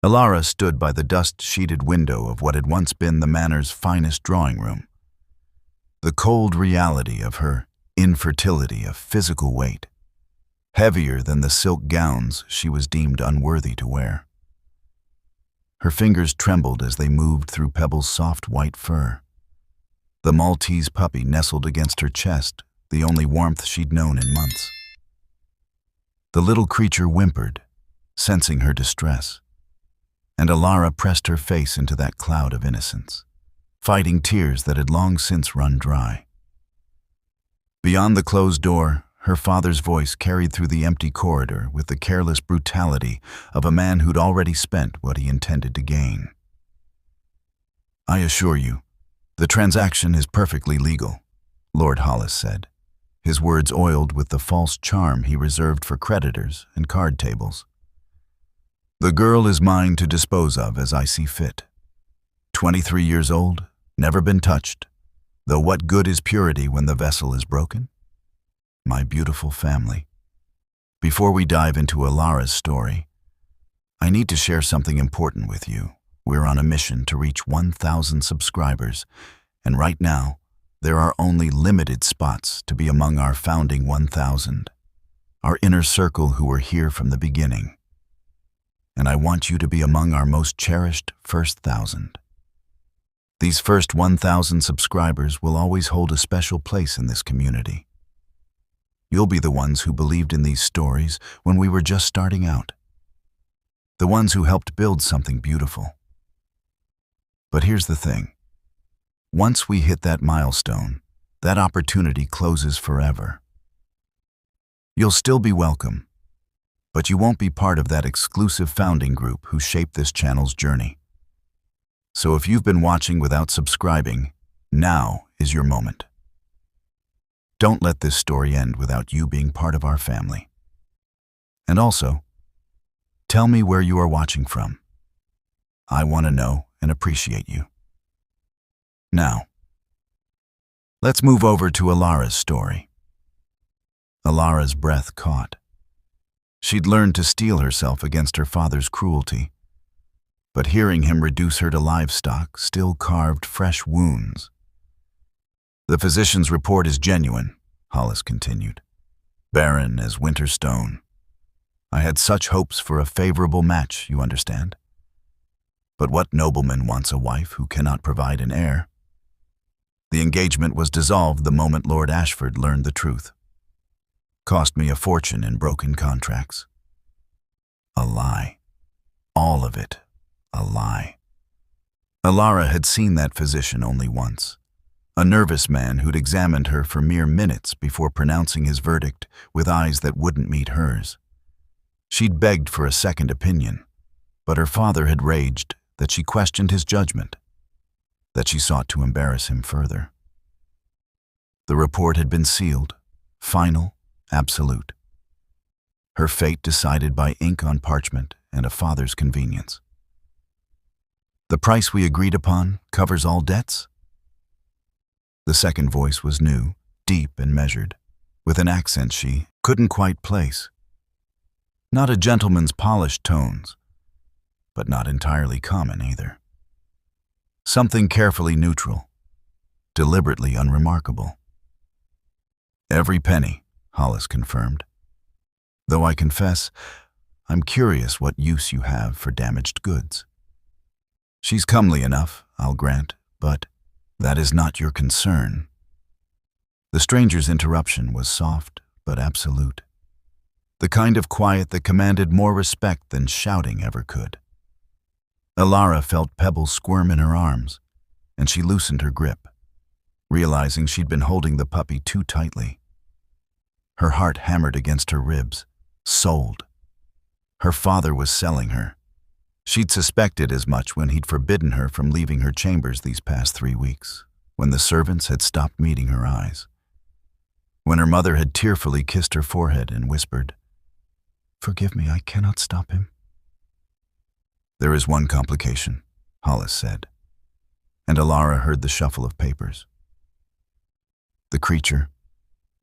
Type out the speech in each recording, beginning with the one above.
Elara stood by the dust-sheeted window of what had once been the manor's finest drawing room. The cold reality of her infertility of physical weight, heavier than the silk gowns she was deemed unworthy to wear. Her fingers trembled as they moved through Pebble's soft white fur. The Maltese puppy nestled against her chest, the only warmth she'd known in months. The little creature whimpered, sensing her distress, and Elara pressed her face into that cloud of innocence, fighting tears that had long since run dry. Beyond the closed door, her father's voice carried through the empty corridor with the careless brutality of a man who'd already spent what he intended to gain. "I assure you, the transaction is perfectly legal," Lord Hollis said, his words oiled with the false charm he reserved for creditors and card tables. "The girl is mine to dispose of as I see fit. 23 years old, never been touched, though what good is purity when the vessel is broken? My beautiful family. Before we dive into Elara's story, I need to share something important with you. We're on a mission to reach 1,000 subscribers, and right now, there are only limited spots to be among our founding 1,000, our inner circle who were here from the beginning. And I want you to be among our most cherished first 1,000. These first 1,000 subscribers will always hold a special place in this community. You'll be the ones who believed in these stories when we were just starting out. The ones who helped build something beautiful. But here's the thing. Once we hit that milestone, that opportunity closes forever. You'll still be welcome, but you won't be part of that exclusive founding group who shaped this channel's journey. So if you've been watching without subscribing, now is your moment. Don't let this story end without you being part of our family. And also, tell me where you are watching from. I want to know and appreciate you. Now, let's move over to Elara's story. Elara's breath caught. She'd learned to steel herself against her father's cruelty, but hearing him reduce her to livestock still carved fresh wounds. "The physician's report is genuine," Hollis continued, "barren as winter stone. I had such hopes for a favorable match, you understand? But what nobleman wants a wife who cannot provide an heir? The engagement was dissolved the moment Lord Ashford learned the truth. Cost me a fortune in broken contracts. A lie. All of it, a lie." Elara had seen that physician only once. A nervous man who'd examined her for mere minutes before pronouncing his verdict with eyes that wouldn't meet hers. She'd begged for a second opinion, but her father had raged that she questioned his judgment, that she sought to embarrass him further. The report had been sealed, final, absolute. Her fate decided by ink on parchment and a father's convenience. "The price we agreed upon covers all debts?" The second voice was new, deep and measured, with an accent she couldn't quite place. Not a gentleman's polished tones, but not entirely common either. Something carefully neutral, deliberately unremarkable. "Every penny," Hollis confirmed. "Though I confess, I'm curious what use you have for damaged goods. She's comely enough, I'll grant, but that is not your concern." The stranger's interruption was soft but absolute, the kind of quiet that commanded more respect than shouting ever could. Elara felt Pebble squirm in her arms, and she loosened her grip, realizing she'd been holding the puppy too tightly. Her heart hammered against her ribs. Sold. Her father was selling her. She'd suspected as much when he'd forbidden her from leaving her chambers these past 3 weeks, when the servants had stopped meeting her eyes, when her mother had tearfully kissed her forehead and whispered, "Forgive me, I cannot stop him." "There is one complication," Hollis said, and Elara heard the shuffle of papers. "The creature,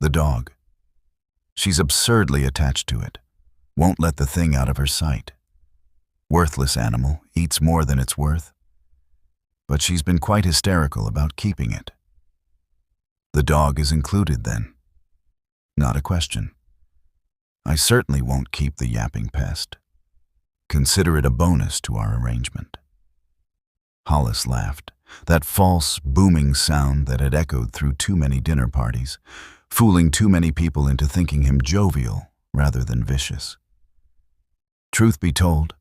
the dog. She's absurdly attached to it, won't let the thing out of her sight. Worthless animal, eats more than it's worth. But she's been quite hysterical about keeping it. The dog is included then. Not a question. I certainly won't keep the yapping pest. Consider it a bonus to our arrangement. Hollis laughed, that false, booming sound that had echoed through too many dinner parties, fooling too many people into thinking him jovial rather than vicious. Truth be told,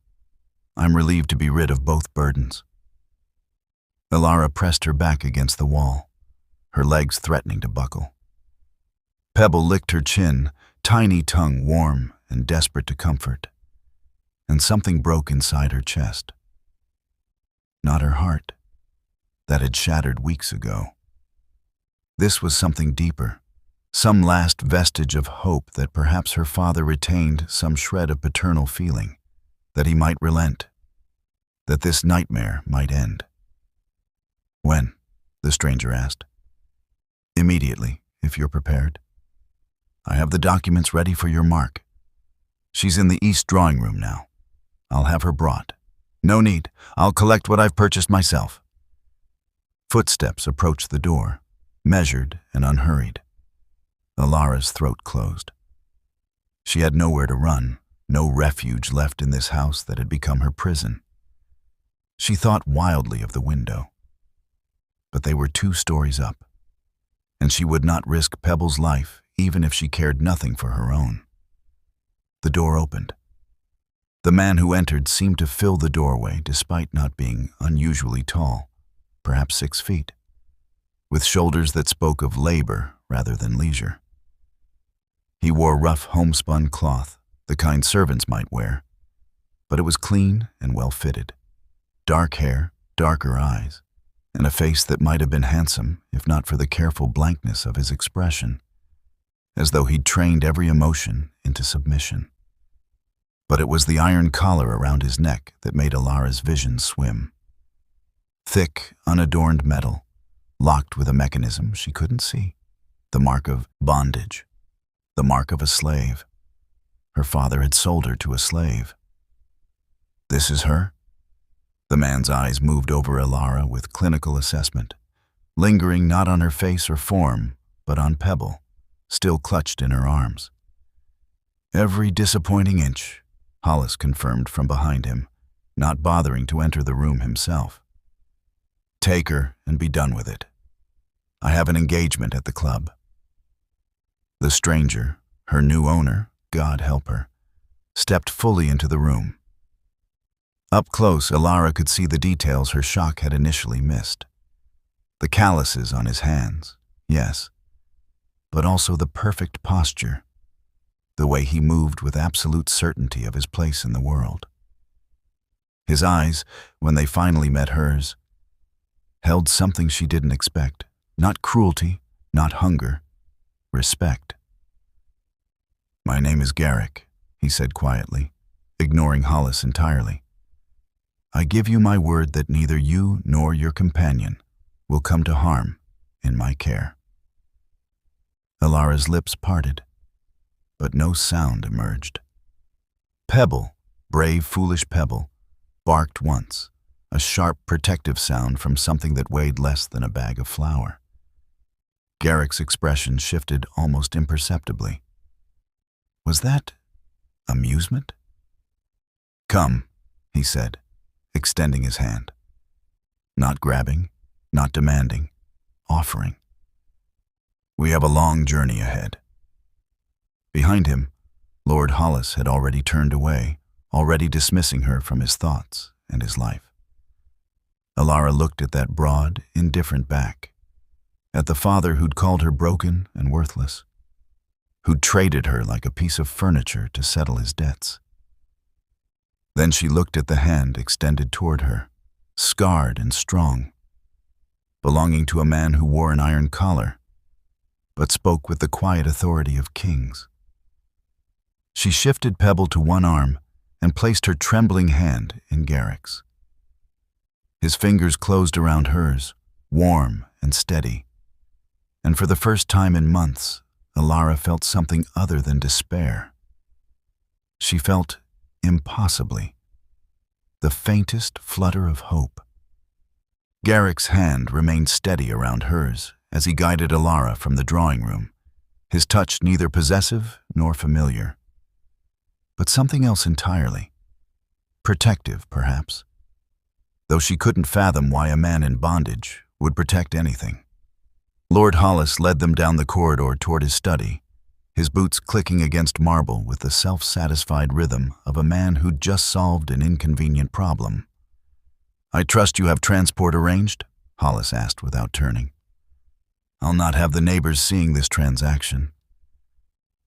I'm relieved to be rid of both burdens. Elara pressed her back against the wall, her legs threatening to buckle. Pebble licked her chin, tiny tongue warm and desperate to comfort, and something broke inside her chest. Not her heart, that had shattered weeks ago. This was something deeper, some last vestige of hope that perhaps her father retained some shred of paternal feeling, that he might relent, that this nightmare might end. When? The stranger asked. Immediately, if you're prepared. I have the documents ready for your mark. She's in the east drawing room now. I'll have her brought. No need. I'll collect what I've purchased myself. Footsteps approached the door, measured and unhurried. Elara's throat closed. She had nowhere to run, no refuge left in this house that had become her prison. She thought wildly of the window. But they were 2 stories up, and she would not risk Pebble's life even if she cared nothing for her own. The door opened. The man who entered seemed to fill the doorway despite not being unusually tall, perhaps 6 feet, with shoulders that spoke of labor rather than leisure. He wore rough homespun cloth, the kind servants might wear, but it was clean and well-fitted. Dark hair, darker eyes, and a face that might have been handsome if not for the careful blankness of his expression, as though he'd trained every emotion into submission. But it was the iron collar around his neck that made Elara's vision swim. Thick, unadorned metal, locked with a mechanism she couldn't see. The mark of bondage. The mark of a slave. Her father had sold her to a slave. This is her? The man's eyes moved over Elara with clinical assessment, lingering not on her face or form, but on Pebble, still clutched in her arms. Every disappointing inch, Hollis confirmed from behind him, not bothering to enter the room himself. Take her and be done with it. I have an engagement at the club. The stranger, her new owner, God help her, stepped fully into the room. Up close, Elara could see the details her shock had initially missed. The calluses on his hands, yes, but also the perfect posture, the way he moved with absolute certainty of his place in the world. His eyes, when they finally met hers, held something she didn't expect, not cruelty, not hunger, respect. My name is Garrick, he said quietly, ignoring Hollis entirely. I give you my word that neither you nor your companion will come to harm in my care. Elara's lips parted, but no sound emerged. Pebble, brave, foolish Pebble, barked once, a sharp, protective sound from something that weighed less than a bag of flour. Garrick's expression shifted almost imperceptibly. Was that amusement? Come, he said, extending his hand. Not grabbing, not demanding, offering. We have a long journey ahead. Behind him, Lord Hollis had already turned away, already dismissing her from his thoughts and his life. Elara looked at that broad, indifferent back, at the father who'd called her broken and worthless, who'd traded her like a piece of furniture to settle his debts. Then she looked at the hand extended toward her, scarred and strong, belonging to a man who wore an iron collar, but spoke with the quiet authority of kings. She shifted Pebble to one arm and placed her trembling hand in Garrick's. His fingers closed around hers, warm and steady, and for the first time in months, Elara felt something other than despair. She felt impossibly, the faintest flutter of hope. Garrick's hand remained steady around hers as he guided Elara from the drawing room, his touch neither possessive nor familiar. But something else entirely. Protective, perhaps. Though she couldn't fathom why a man in bondage would protect anything. Lord Hollis led them down the corridor toward his study, his boots clicking against marble with the self-satisfied rhythm of a man who'd just solved an inconvenient problem. "I trust you have transport arranged?" Hollis asked without turning. "I'll not have the neighbors seeing this transaction.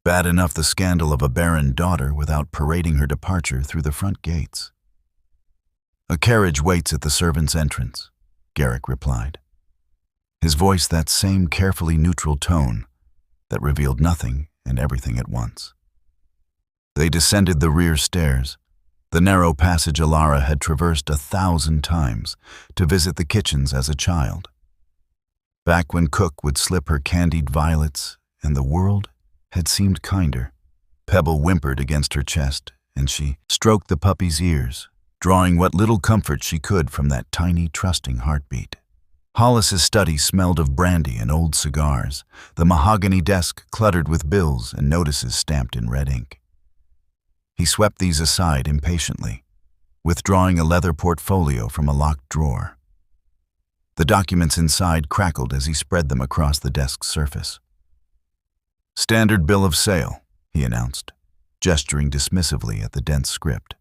Bad enough the scandal of a barren daughter without parading her departure through the front gates." "A carriage waits at the servants' entrance," Garrick replied. His voice that same carefully neutral tone that revealed nothing and everything at once. They descended the rear stairs, the narrow passage Elara had traversed 1,000 times to visit the kitchens as a child. Back when Cook would slip her candied violets and the world had seemed kinder. Pebble whimpered against her chest and she stroked the puppy's ears, drawing what little comfort she could from that tiny, trusting heartbeat. Hollis's study smelled of brandy and old cigars, the mahogany desk cluttered with bills and notices stamped in red ink. He swept these aside impatiently, withdrawing a leather portfolio from a locked drawer. The documents inside crackled as he spread them across the desk's surface. "Standard bill of sale," he announced, gesturing dismissively at the dense script.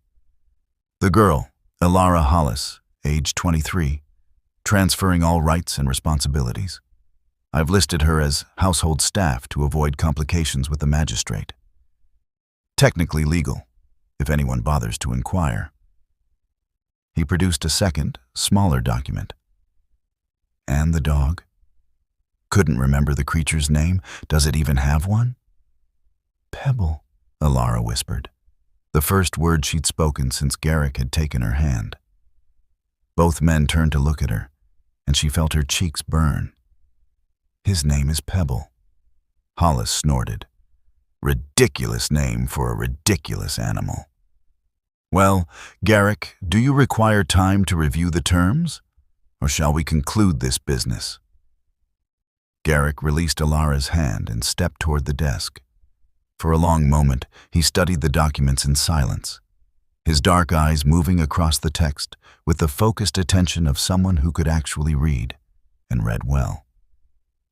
"The girl, Elara Hollis, age 23, transferring all rights and responsibilities. I've listed her as household staff to avoid complications with the magistrate. Technically legal, if anyone bothers to inquire." He produced a second, smaller document. "And the dog? Couldn't remember the creature's name. Does it even have one?" "Pebble," Elara whispered, the first word she'd spoken since Garrick had taken her hand. Both men turned to look at her, and she felt her cheeks burn. "His name is Pebble." Hollis snorted. "Ridiculous name for a ridiculous animal." "Well, Garrick, do you require time to review the terms? Or shall we conclude this business?" Garrick released Elara's hand and stepped toward the desk. For a long moment, he studied the documents in silence, his dark eyes moving across the text with the focused attention of someone who could actually read, and read well.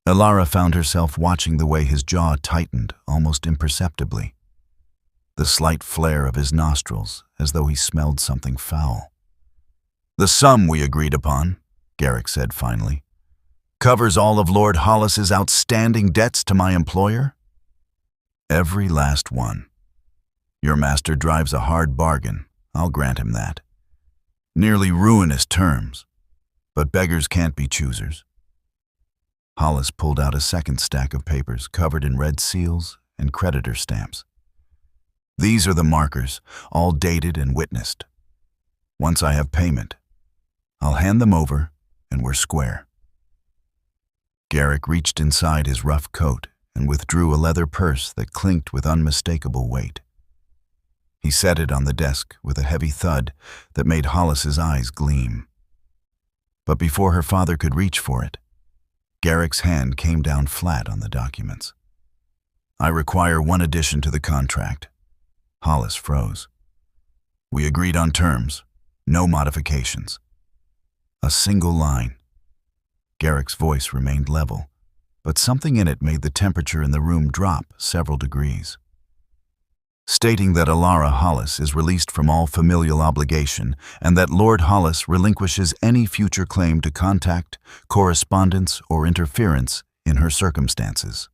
Elara found herself watching the way his jaw tightened almost imperceptibly, the slight flare of his nostrils as though he smelled something foul. "The sum we agreed upon," Garrick said finally, "covers all of Lord Hollis's outstanding debts to my employer?" "Every last one. Your master drives a hard bargain, I'll grant him that. Nearly ruinous terms, but beggars can't be choosers." Hollis pulled out a second stack of papers covered in red seals and creditor stamps. "These are the markers, all dated and witnessed. Once I have payment, I'll hand them over and we're square." Garrick reached inside his rough coat and withdrew a leather purse that clinked with unmistakable weight. He set it on the desk with a heavy thud that made Hollis's eyes gleam. But before her father could reach for it, Garrick's hand came down flat on the documents. "I require one addition to the contract." Hollis froze. "We agreed on terms, no modifications." A single line. Garrick's voice remained level, but something in it made the temperature in the room drop several degrees. "Stating that Elara Hollis is released from all familial obligation and that Lord Hollis relinquishes any future claim to contact, correspondence, or interference in her circumstances."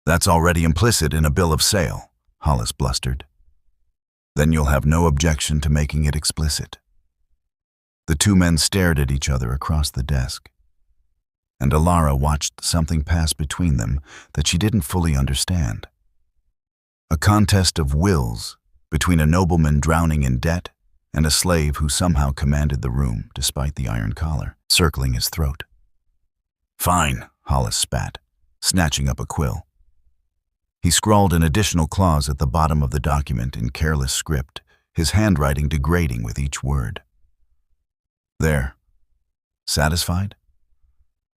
"That's already implicit in a bill of sale," Hollis blustered. "Then you'll have no objection to making it explicit." The two men stared at each other across the desk, and Elara watched something pass between them that she didn't fully understand. A contest of wills between a nobleman drowning in debt and a slave who somehow commanded the room despite the iron collar circling his throat. "Fine," Hollis spat, snatching up a quill. He scrawled an additional clause at the bottom of the document in careless script, his handwriting degrading with each word. There. Satisfied?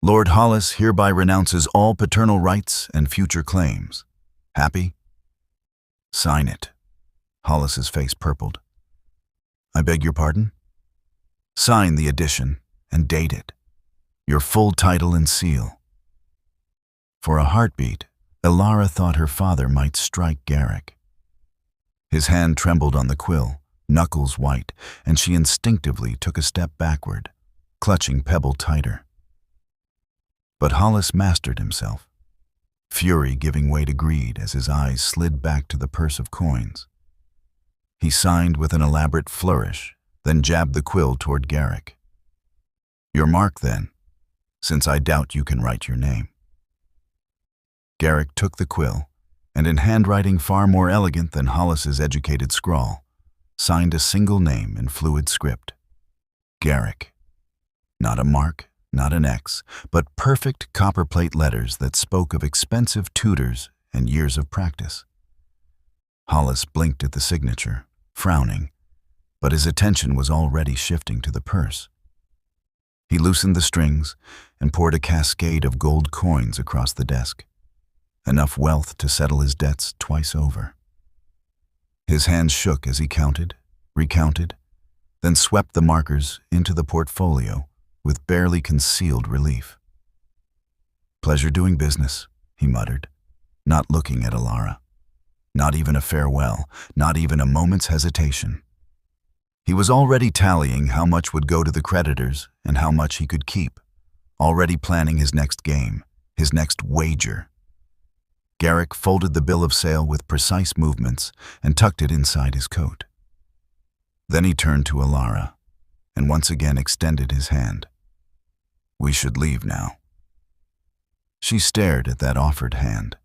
Lord Hollis hereby renounces all paternal rights and future claims. Happy? Sign it. Hollis's face purpled. I beg your pardon? Sign the addition and date it. Your full title and seal. For a heartbeat, Elara thought her father might strike Garrick. His hand trembled on the quill, knuckles white, and she instinctively took a step backward, clutching Pebble tighter. But Hollis mastered himself, fury giving way to greed as his eyes slid back to the purse of coins. He signed with an elaborate flourish, then jabbed the quill toward Garrick. Your mark, then, since I doubt you can write your name. Garrick took the quill, and in handwriting far more elegant than Hollis's educated scrawl, signed a single name in fluid script. Garrick. Not a mark, not an X, but perfect copperplate letters that spoke of expensive tutors and years of practice. Hollis blinked at the signature, frowning, but his attention was already shifting to the purse. He loosened the strings and poured a cascade of gold coins across the desk, enough wealth to settle his debts twice over. His hands shook as he counted, recounted, then swept the markers into the portfolio with barely concealed relief. Pleasure doing business, he muttered, not looking at Elara. Not even a farewell, not even a moment's hesitation. He was already tallying how much would go to the creditors and how much he could keep, already planning his next game, his next wager. Garrick folded the bill of sale with precise movements and tucked it inside his coat. Then he turned to Elara and once again extended his hand. We should leave now. She stared at that offered hand,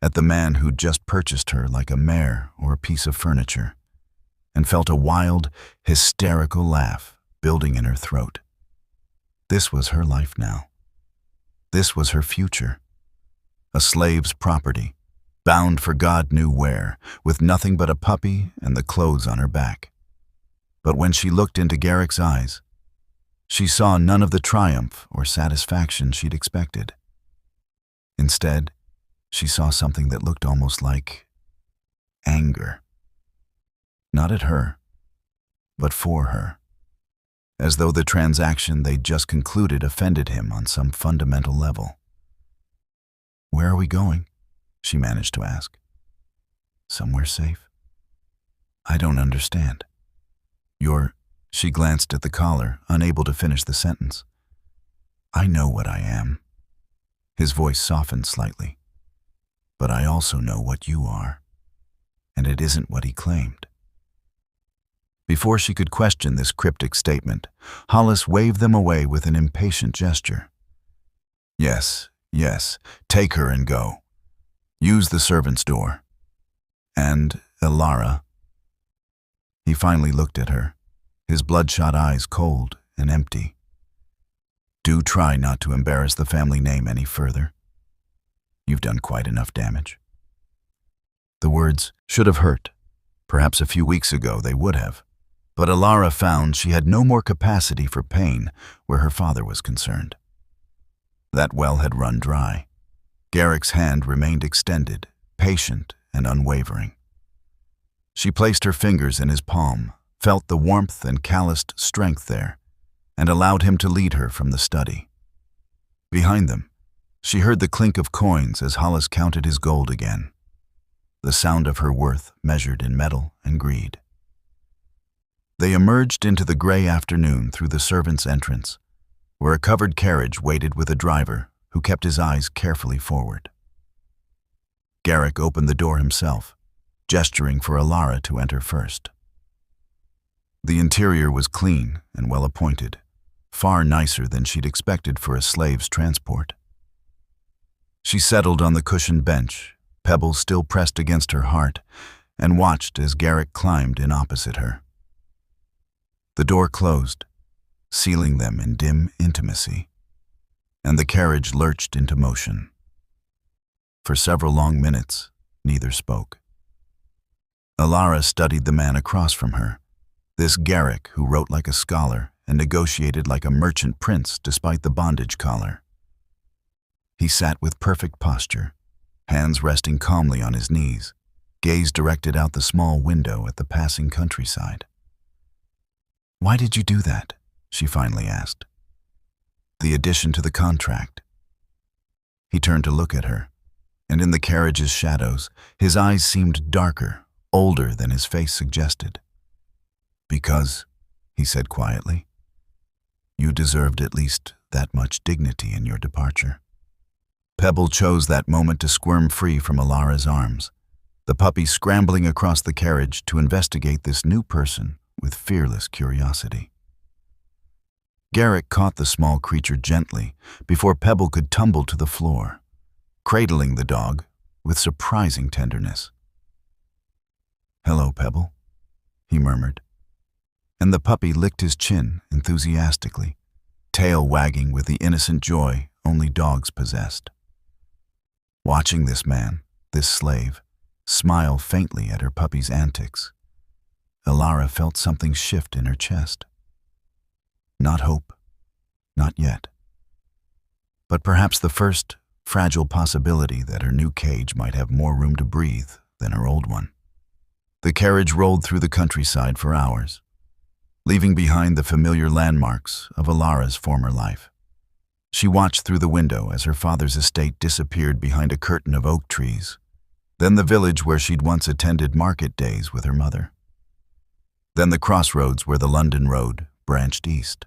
at the man who'd just purchased her like a mare or a piece of furniture, and felt a wild, hysterical laugh building in her throat. This was her life now. This was her future. A slave's property, bound for God knew where, with nothing but a puppy and the clothes on her back. But when she looked into Garrick's eyes, she saw none of the triumph or satisfaction she'd expected. Instead, she saw something that looked almost like anger. Not at her, but for her, as though the transaction they'd just concluded offended him on some fundamental level. Where are we going? She managed to ask. Somewhere safe? I don't understand. She glanced at the collar, unable to finish the sentence. I know what I am. His voice softened slightly. But I also know what you are, and it isn't what he claimed. Before she could question this cryptic statement, Hollis waved them away with an impatient gesture. Yes, take her and go. Use the servant's door. And Elara. He finally looked at her, his bloodshot eyes cold and empty. Do try not to embarrass the family name any further. You've done quite enough damage. The words should have hurt. Perhaps a few weeks ago they would have. But Elara found she had no more capacity for pain where her father was concerned. That well had run dry. Garrick's hand remained extended, patient and unwavering. She placed her fingers in his palm, felt the warmth and calloused strength there, and allowed him to lead her from the study. Behind them, she heard the clink of coins as Hollis counted his gold again, the sound of her worth measured in metal and greed. They emerged into the gray afternoon through the servants' entrance, where a covered carriage waited with a driver who kept his eyes carefully forward. Garrick opened the door himself, gesturing for Elara to enter first. The interior was clean and well-appointed, far nicer than she'd expected for a slave's transport. She settled on the cushioned bench, Pebble still pressed against her heart, and watched as Garrick climbed in opposite her. The door closed, sealing them in dim intimacy, and the carriage lurched into motion. For several long minutes, neither spoke. Elara studied the man across from her, this Garrick who wrote like a scholar and negotiated like a merchant prince despite the bondage collar. He sat with perfect posture, hands resting calmly on his knees, gaze directed out the small window at the passing countryside. "Why did you do that?" she finally asked. "The addition to the contract." He turned to look at her, and in the carriage's shadows, his eyes seemed darker, older than his face suggested. "Because," he said quietly, "you deserved at least that much dignity in your departure." Pebble chose that moment to squirm free from Elara's arms, the puppy scrambling across the carriage to investigate this new person with fearless curiosity. Garrick caught the small creature gently before Pebble could tumble to the floor, cradling the dog with surprising tenderness. "Hello, Pebble," he murmured, and the puppy licked his chin enthusiastically, tail wagging with the innocent joy only dogs possessed. Watching this man, this slave, smile faintly at her puppy's antics, Elara felt something shift in her chest. Not hope, not yet, but perhaps the first fragile possibility that her new cage might have more room to breathe than her old one. The carriage rolled through the countryside for hours, leaving behind the familiar landmarks of Elara's former life. She watched through the window as her father's estate disappeared behind a curtain of oak trees, then the village where she'd once attended market days with her mother, then the crossroads where the London road branched east.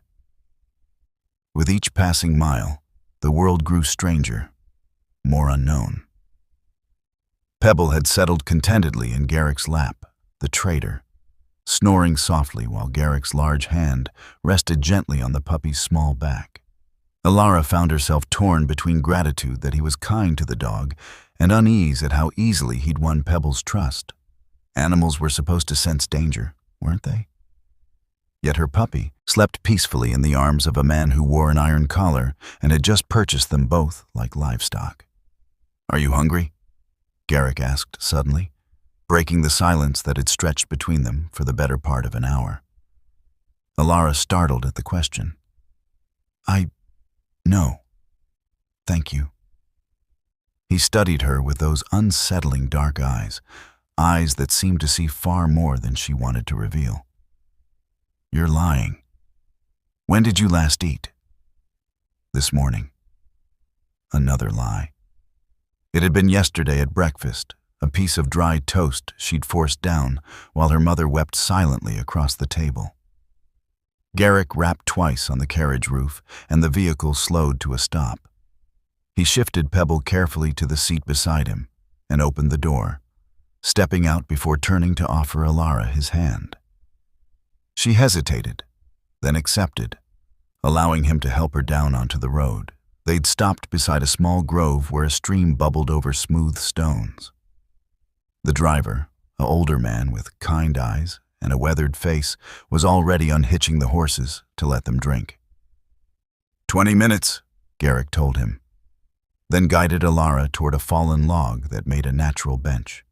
With each passing mile, the world grew stranger, more unknown. Pebble had settled contentedly in Garrick's lap, the traitor, snoring softly while Garrick's large hand rested gently on the puppy's small back. Elara found herself torn between gratitude that he was kind to the dog and unease at how easily he'd won Pebble's trust. Animals were supposed to sense danger, weren't they? Yet her puppy slept peacefully in the arms of a man who wore an iron collar and had just purchased them both like livestock. "Are you hungry?" Garrick asked suddenly, breaking the silence that had stretched between them for the better part of an hour. Elara startled at the question. No, thank you." He studied her with those unsettling dark eyes that seemed to see far more than she wanted to reveal. "You're lying. When did you last eat?" "This morning." Another lie. It had been yesterday at breakfast, a piece of dry toast she'd forced down while her mother wept silently across the table. Garrick rapped twice on the carriage roof, and the vehicle slowed to a stop. He shifted Pebble carefully to the seat beside him and opened the door, stepping out before turning to offer Elara his hand. She hesitated, then accepted, allowing him to help her down onto the road. They'd stopped beside a small grove where a stream bubbled over smooth stones. The driver, an older man with kind eyes and a weathered face, was already unhitching the horses to let them drink. 20 minutes, Garrick told him, then guided Elara toward a fallen log that made a natural bench.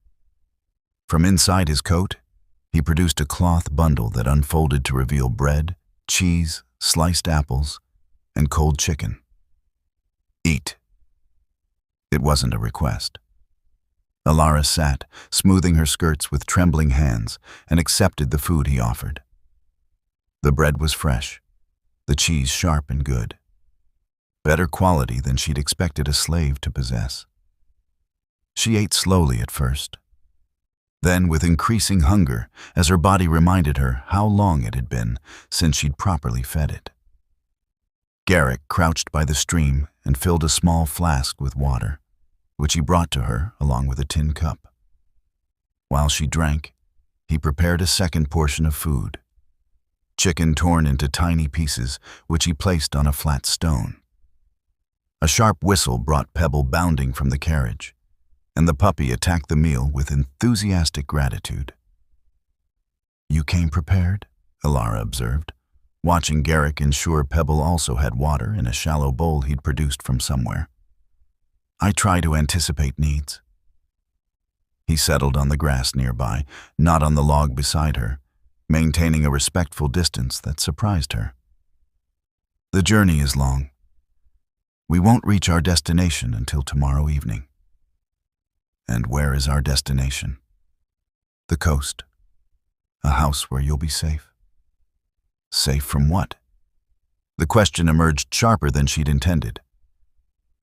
From inside his coat, he produced a cloth bundle that unfolded to reveal bread, cheese, sliced apples, and cold chicken. Eat. It wasn't a request. Elara sat, smoothing her skirts with trembling hands, and accepted the food he offered. The bread was fresh, the cheese sharp and good. Better quality than she'd expected a slave to possess. She ate slowly at first, then with increasing hunger as her body reminded her how long it had been since she'd properly fed it. Garrick crouched by the stream and filled a small flask with water, which he brought to her along with a tin cup. While she drank, he prepared a second portion of food, chicken torn into tiny pieces, which he placed on a flat stone. A sharp whistle brought Pebble bounding from the carriage, and the puppy attacked the meal with enthusiastic gratitude. "You came prepared?" Elara observed, watching Garrick ensure Pebble also had water in a shallow bowl he'd produced from somewhere. "I try to anticipate needs." He settled on the grass nearby, not on the log beside her, maintaining a respectful distance that surprised her. The journey is long. We won't reach our destination until tomorrow evening. And where is our destination? The coast. A house where you'll be safe. Safe from what? The question emerged sharper than she'd intended.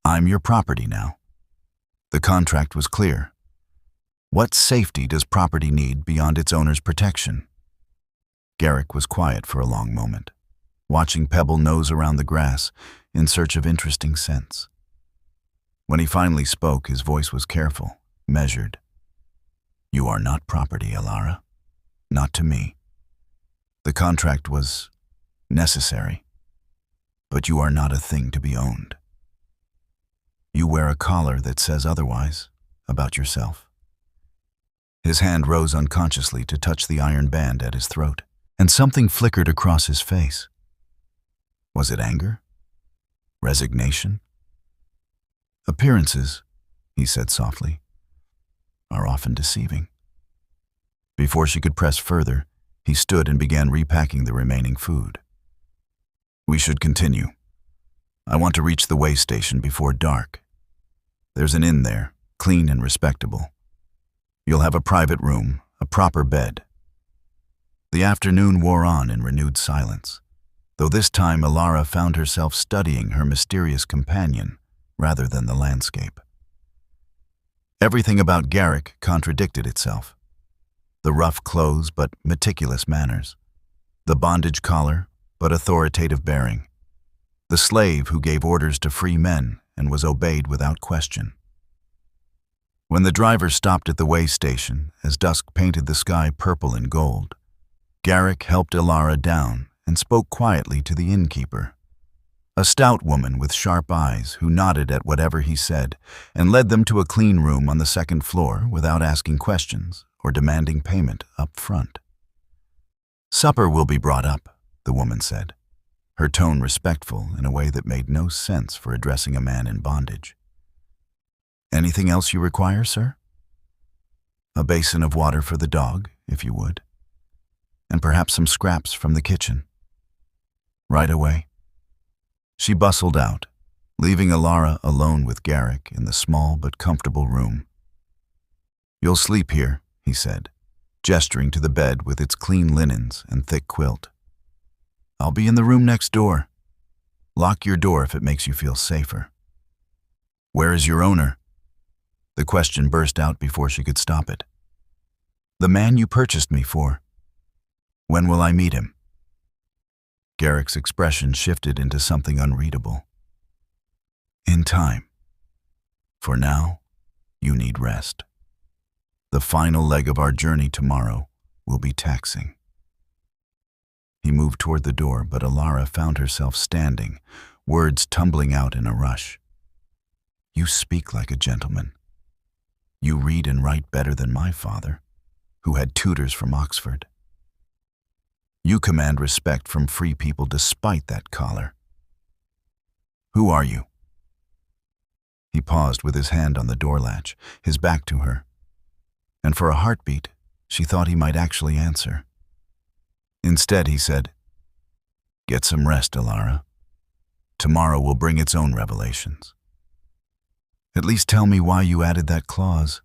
I'm your property now. The contract was clear. What safety does property need beyond its owner's protection? Garrick was quiet for a long moment, watching Pebble nose around the grass in search of interesting scents. When he finally spoke, his voice was careful, measured. You are not property, Elara. Not to me. The contract was necessary, but you are not a thing to be owned. You wear a collar that says otherwise about yourself. His hand rose unconsciously to touch the iron band at his throat, and something flickered across his face. Was it anger? Resignation? Appearances, he said softly, are often deceiving. Before she could press further, he stood and began repacking the remaining food. We should continue. I want to reach the way station before dark. There's an inn there, clean and respectable. You'll have a private room, a proper bed. The afternoon wore on in renewed silence, though this time Elara found herself studying her mysterious companion rather than the landscape. Everything about Garrick contradicted itself. The rough clothes but meticulous manners, the bondage collar but authoritative bearing, the slave who gave orders to free men and was obeyed without question. When the driver stopped at the way station, as dusk painted the sky purple and gold, Garrick helped Elara down and spoke quietly to the innkeeper, a stout woman with sharp eyes who nodded at whatever he said and led them to a clean room on the second floor without asking questions or demanding payment up front. Supper will be brought up, the woman said, her tone respectful in a way that made no sense for addressing a man in bondage. Anything else you require, sir? A basin of water for the dog, if you would, and perhaps some scraps from the kitchen. Right away. She bustled out, leaving Elara alone with Garrick in the small but comfortable room. You'll sleep here, he said, gesturing to the bed with its clean linens and thick quilt. I'll be in the room next door. Lock your door if it makes you feel safer. Where is your owner? The question burst out before she could stop it. The man you purchased me for. When will I meet him? Garrick's expression shifted into something unreadable. In time. For now, you need rest. The final leg of our journey tomorrow will be taxing. He moved toward the door, but Elara found herself standing, words tumbling out in a rush. You speak like a gentleman. You read and write better than my father, who had tutors from Oxford. You command respect from free people despite that collar. Who are you? He paused with his hand on the door latch, his back to her. And for a heartbeat, she thought he might actually answer. Instead, he said, Get some rest, Elara. Tomorrow will bring its own revelations. At least tell me why you added that clause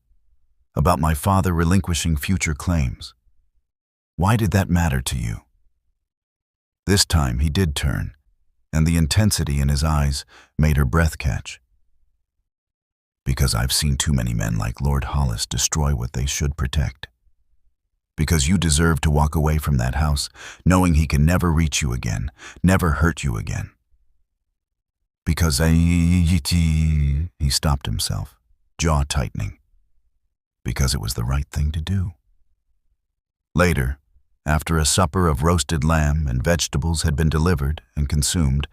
about my father relinquishing future claims. Why did that matter to you? This time he did turn, and the intensity in his eyes made her breath catch. Because I've seen too many men like Lord Hollis destroy what they should protect. Because you deserve to walk away from that house knowing he can never reach you again, never hurt you again. Because he stopped himself, jaw tightening. Because it was the right thing to do. Later, after a supper of roasted lamb and vegetables had been delivered and consumed,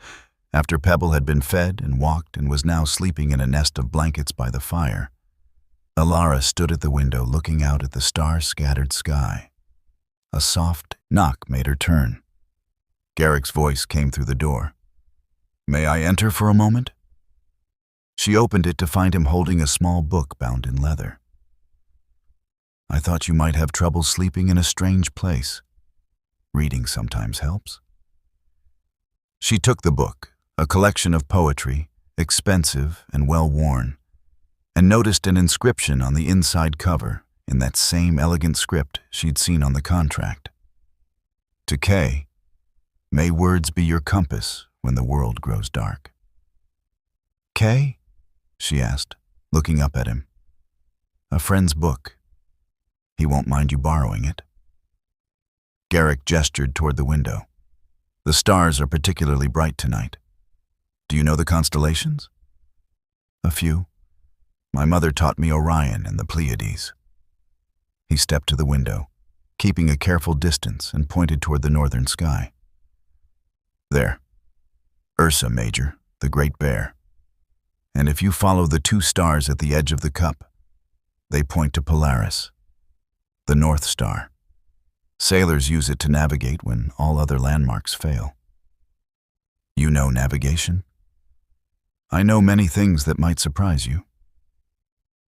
after Pebble had been fed and walked and was now sleeping in a nest of blankets by the fire, Elara stood at the window looking out at the star-scattered sky. A soft knock made her turn. Garrick's voice came through the door. May I enter for a moment? She opened it to find him holding a small book bound in leather. I thought you might have trouble sleeping in a strange place. Reading sometimes helps." She took the book, a collection of poetry, expensive and well-worn, and noticed an inscription on the inside cover in that same elegant script she'd seen on the contract. To Kay, "May words be your compass when the world grows dark." "Kay?" she asked, looking up at him. "A friend's book. He won't mind you borrowing it." Garrick gestured toward the window. "The stars are particularly bright tonight. Do you know the constellations?" "A few. My mother taught me Orion and the Pleiades." He stepped to the window, keeping a careful distance, and pointed toward the northern sky. "There. Ursa Major, the Great Bear. And if you follow the 2 stars at the edge of the cup, they point to Polaris, the North Star. Sailors use it to navigate when all other landmarks fail." "You know navigation?" "I know many things that might surprise you."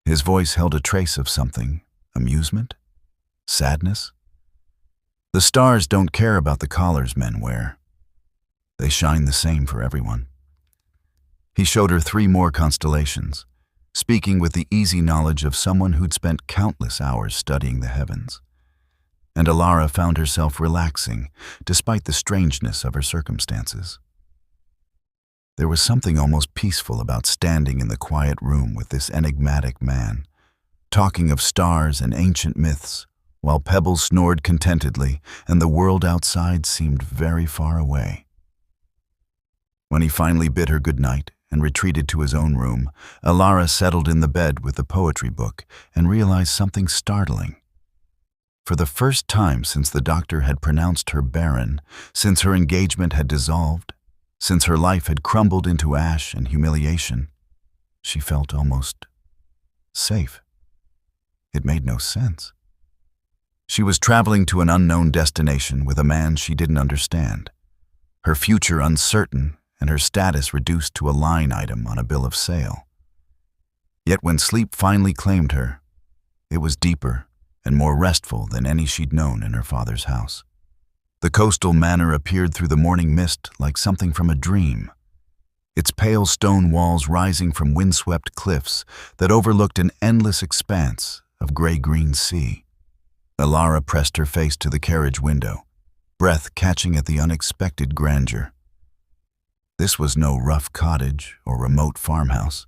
His voice held a trace of something: amusement? Sadness? "The stars don't care about the collars men wear. They shine the same for everyone." He showed her 3 more constellations, speaking with the easy knowledge of someone who'd spent countless hours studying the heavens. And Elara found herself relaxing, despite the strangeness of her circumstances. There was something almost peaceful about standing in the quiet room with this enigmatic man, talking of stars and ancient myths, while Pebble snored contentedly and the world outside seemed very far away. When he finally bid her good night and retreated to his own room, Elara settled in the bed with the poetry book and realized something startling. For the first time since the doctor had pronounced her barren, since her engagement had dissolved, since her life had crumbled into ash and humiliation, she felt almost safe. It made no sense. She was traveling to an unknown destination with a man she didn't understand, her future uncertain and her status reduced to a line item on a bill of sale. Yet when sleep finally claimed her, it was deeper and more restful than any she'd known in her father's house. The coastal manor appeared through the morning mist like something from a dream, its pale stone walls rising from windswept cliffs that overlooked an endless expanse of gray-green sea. Elara pressed her face to the carriage window, breath catching at the unexpected grandeur. This was no rough cottage or remote farmhouse.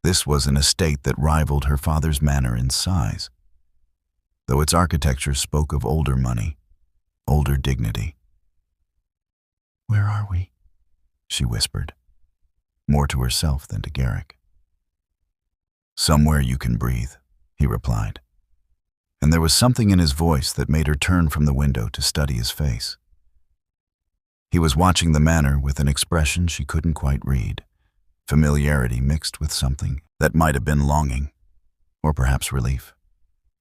This was an estate that rivaled her father's manor in size, though its architecture spoke of older money, older dignity. "Where are we?" she whispered, more to herself than to Garrick. "Somewhere you can breathe," he replied, and there was something in his voice that made her turn from the window to study his face. He was watching the manor with an expression she couldn't quite read, familiarity mixed with something that might have been longing, or perhaps relief.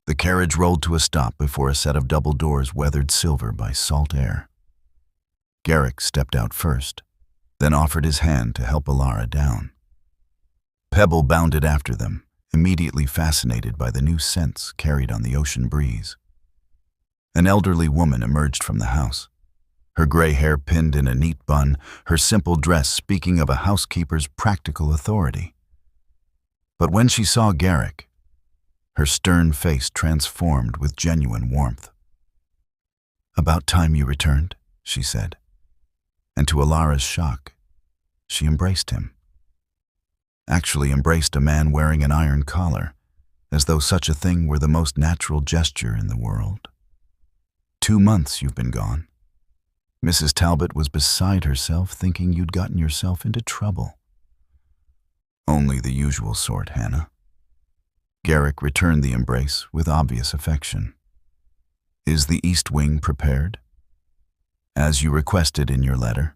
The carriage rolled to a stop before a set of double doors weathered silver by salt air. Garrick stepped out first, then offered his hand to help Elara down. Pebble bounded after them, immediately fascinated by the new scents carried on the ocean breeze. An elderly woman emerged from the house, her gray hair pinned in a neat bun, her simple dress speaking of a housekeeper's practical authority. But when she saw Garrick, her stern face transformed with genuine warmth. "About time you returned," she said, and to Elara's shock, she embraced him. Actually embraced a man wearing an iron collar, as though such a thing were the most natural gesture in the world. "2 months you've been gone. Mrs. Talbot was beside herself thinking you'd gotten yourself into trouble." "Only the usual sort, Hannah." Garrick returned the embrace with obvious affection. "Is the East Wing prepared?" "As you requested in your letter.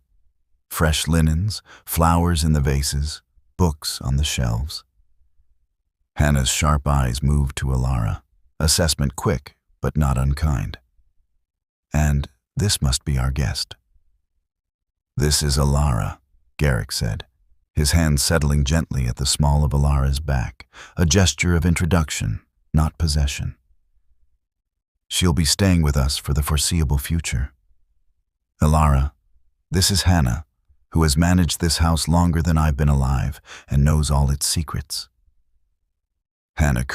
Fresh linens, flowers in the vases, books on the shelves." Hannah's sharp eyes moved to Elara, assessment quick but not unkind. "And this must be our guest." "This is Elara," Garrick said, his hand settling gently at the small of Elara's back, a gesture of introduction, not possession. She'll be staying with us for the foreseeable future. Elara, this is Hannah, who has managed this house longer than I've been alive and knows all its secrets. Hannah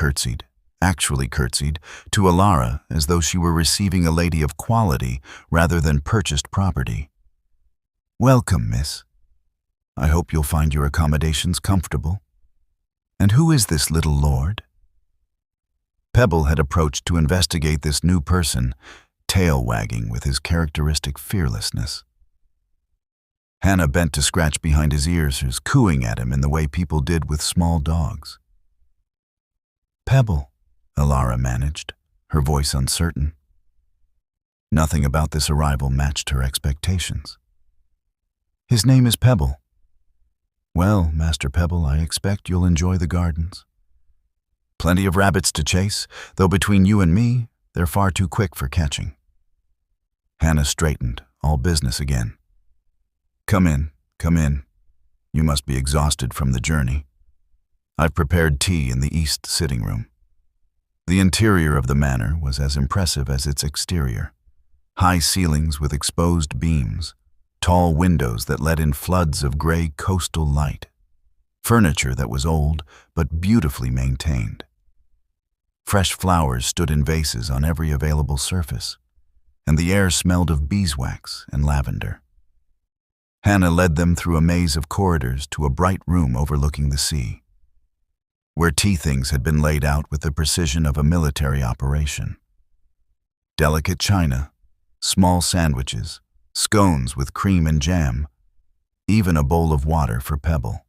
actually curtsied, to Elara as though she were receiving a lady of quality rather than purchased property. Welcome, miss. I hope you'll find your accommodations comfortable. And who is this little lord? Pebble had approached to investigate this new person, tail wagging with his characteristic fearlessness. Hannah bent to scratch behind his ears, cooing at him in the way people did with small dogs. Pebble, Elara managed, her voice uncertain. Nothing about this arrival matched her expectations. His name is Pebble. Well, Master Pebble, I expect you'll enjoy the gardens. Plenty of rabbits to chase, though between you and me, they're far too quick for catching. Hannah straightened, all business again. Come in, come in. You must be exhausted from the journey. I've prepared tea in the east sitting room. The interior of the manor was as impressive as its exterior. High ceilings with exposed beams, tall windows that let in floods of gray coastal light. Furniture that was old but beautifully maintained. Fresh flowers stood in vases on every available surface, and the air smelled of beeswax and lavender. Hannah led them through a maze of corridors to a bright room overlooking the sea, where tea things had been laid out with the precision of a military operation. Delicate china, small sandwiches, scones with cream and jam, even a bowl of water for Pebble.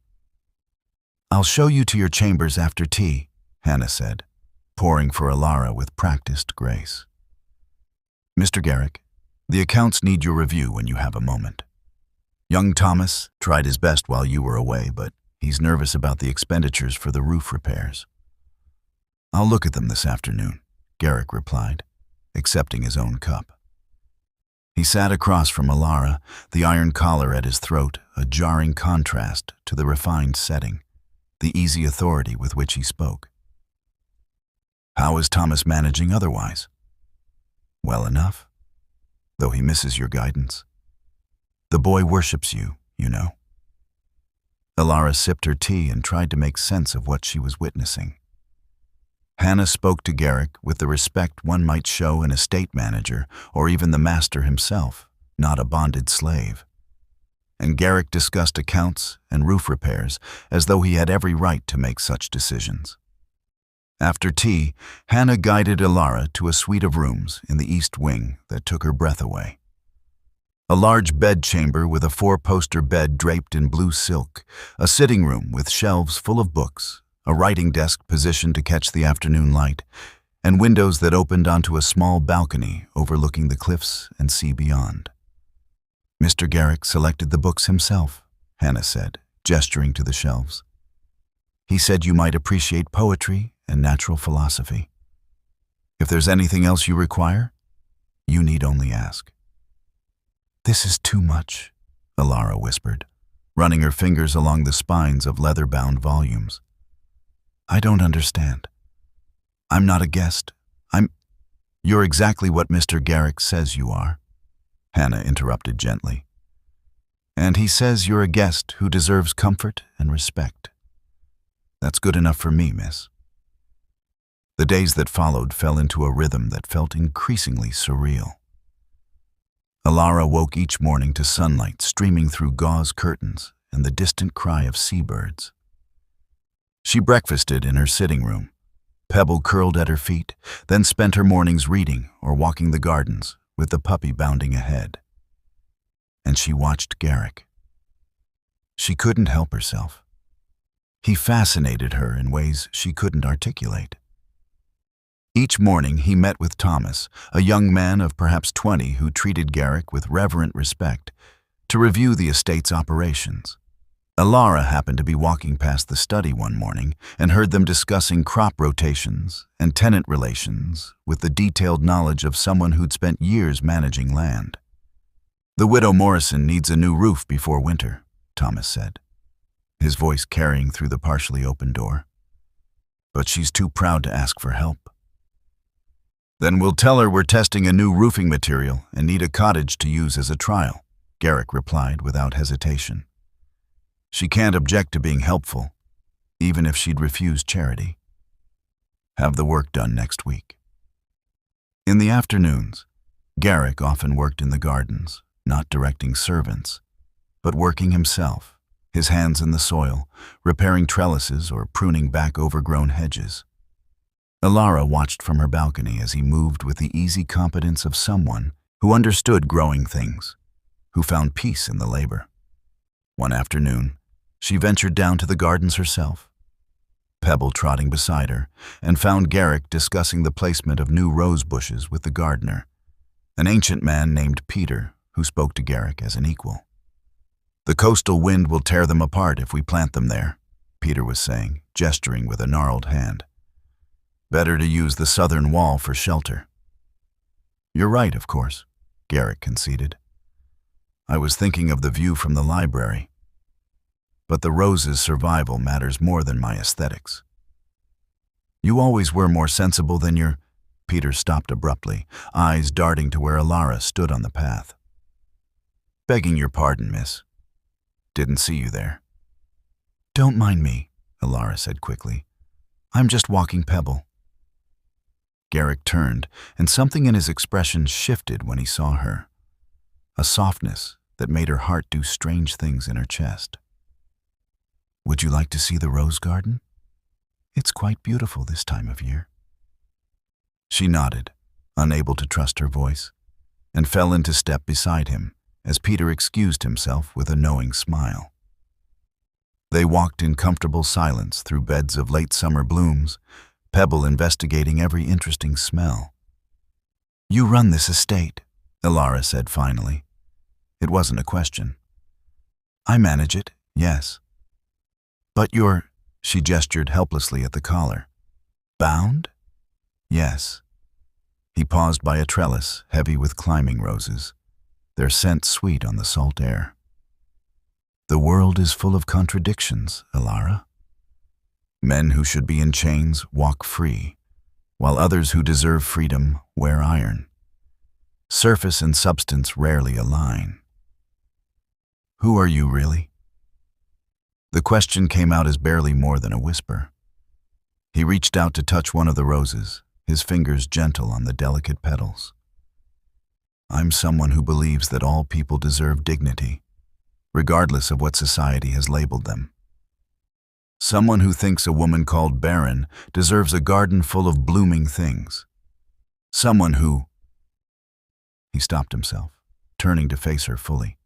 I'll show you to your chambers after tea, Hannah said, pouring for Elara with practiced grace. Mr. Garrick, the accounts need your review when you have a moment. Young Thomas tried his best while you were away, but he's nervous about the expenditures for the roof repairs. I'll look at them this afternoon, Garrick replied, accepting his own cup. He sat across from Elara, the iron collar at his throat, a jarring contrast to the refined setting, the easy authority with which he spoke. How is Thomas managing otherwise? Well enough, though he misses your guidance. The boy worships you, you know. Elara sipped her tea and tried to make sense of what she was witnessing. Hannah spoke to Garrick with the respect one might show an estate manager or even the master himself, not a bonded slave. And Garrick discussed accounts and roof repairs as though he had every right to make such decisions. After tea, Hannah guided Elara to a suite of rooms in the east wing that took her breath away. A large bedchamber with a four-poster bed draped in blue silk, a sitting room with shelves full of books, a writing desk positioned to catch the afternoon light, and windows that opened onto a small balcony overlooking the cliffs and sea beyond. Mr. Garrick selected the books himself, Hannah said, gesturing to the shelves. He said you might appreciate poetry and natural philosophy. If there's anything else you require, you need only ask. This is too much, Elara whispered, running her fingers along the spines of leather-bound volumes. I don't understand. I'm not a guest. You're exactly what Mr. Garrick says you are, Hannah interrupted gently. And he says you're a guest who deserves comfort and respect. That's good enough for me, miss. The days that followed fell into a rhythm that felt increasingly surreal. Elara woke each morning to sunlight streaming through gauze curtains and the distant cry of seabirds. She breakfasted in her sitting room. Pebble curled at her feet, then spent her mornings reading or walking the gardens, with the puppy bounding ahead. And she watched Garrick. She couldn't help herself. He fascinated her in ways she couldn't articulate. Each morning he met with Thomas, a young man of perhaps 20 who treated Garrick with reverent respect, to review the estate's operations. Elara happened to be walking past the study one morning and heard them discussing crop rotations and tenant relations with the detailed knowledge of someone who'd spent years managing land. The widow Morrison needs a new roof before winter, Thomas said, his voice carrying through the partially open door. But she's too proud to ask for help. Then we'll tell her we're testing a new roofing material and need a cottage to use as a trial, Garrick replied without hesitation. She can't object to being helpful, even if she'd refuse charity. Have the work done next week. In the afternoons, Garrick often worked in the gardens, not directing servants, but working himself, his hands in the soil, repairing trellises or pruning back overgrown hedges. Elara watched from her balcony as he moved with the easy competence of someone who understood growing things, who found peace in the labor. One afternoon, she ventured down to the gardens herself, Pebble trotting beside her, and found Garrick discussing the placement of new rose bushes with the gardener, an ancient man named Peter who spoke to Garrick as an equal. The coastal wind will tear them apart if we plant them there, Peter was saying, gesturing with a gnarled hand. Better to use the southern wall for shelter. You're right, of course, Garrick conceded. I was thinking of the view from the library. But the rose's survival matters more than my aesthetics. You always were more sensible than your... Peter stopped abruptly, eyes darting to where Elara stood on the path. Begging your pardon, miss. Didn't see you there. Don't mind me, Elara said quickly. I'm just walking Pebble. Garrick turned, and something in his expression shifted when he saw her. A softness that made her heart do strange things in her chest. Would you like to see the rose garden? It's quite beautiful this time of year. She nodded, unable to trust her voice, and fell into step beside him as Peter excused himself with a knowing smile. They walked in comfortable silence through beds of late summer blooms, Pebble investigating every interesting smell. You run this estate, Elara said finally. It wasn't a question. I manage it, yes. But you're, she gestured helplessly at the collar. Bound? Yes. He paused by a trellis heavy with climbing roses, their scent sweet on the salt air. The world is full of contradictions, Elara. Men who should be in chains walk free, while others who deserve freedom wear iron. Surface and substance rarely align. Who are you really? The question came out as barely more than a whisper. He reached out to touch one of the roses, his fingers gentle on the delicate petals. I'm someone who believes that all people deserve dignity, regardless of what society has labeled them. Someone who thinks a woman called barren deserves a garden full of blooming things. Someone who... He stopped himself, turning to face her fully.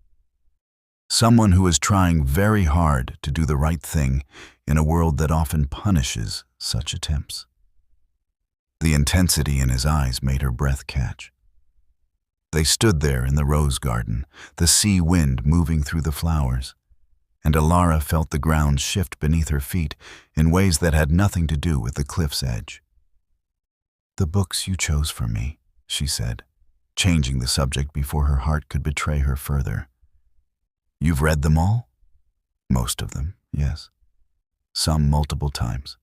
Someone who is trying very hard to do the right thing in a world that often punishes such attempts. The intensity in his eyes made her breath catch. They stood there in the rose garden, the sea wind moving through the flowers, and Elara felt the ground shift beneath her feet in ways that had nothing to do with the cliff's edge. The books you chose for me, she said, changing the subject before her heart could betray her further. You've read them all? Most of them, yes. Some multiple times.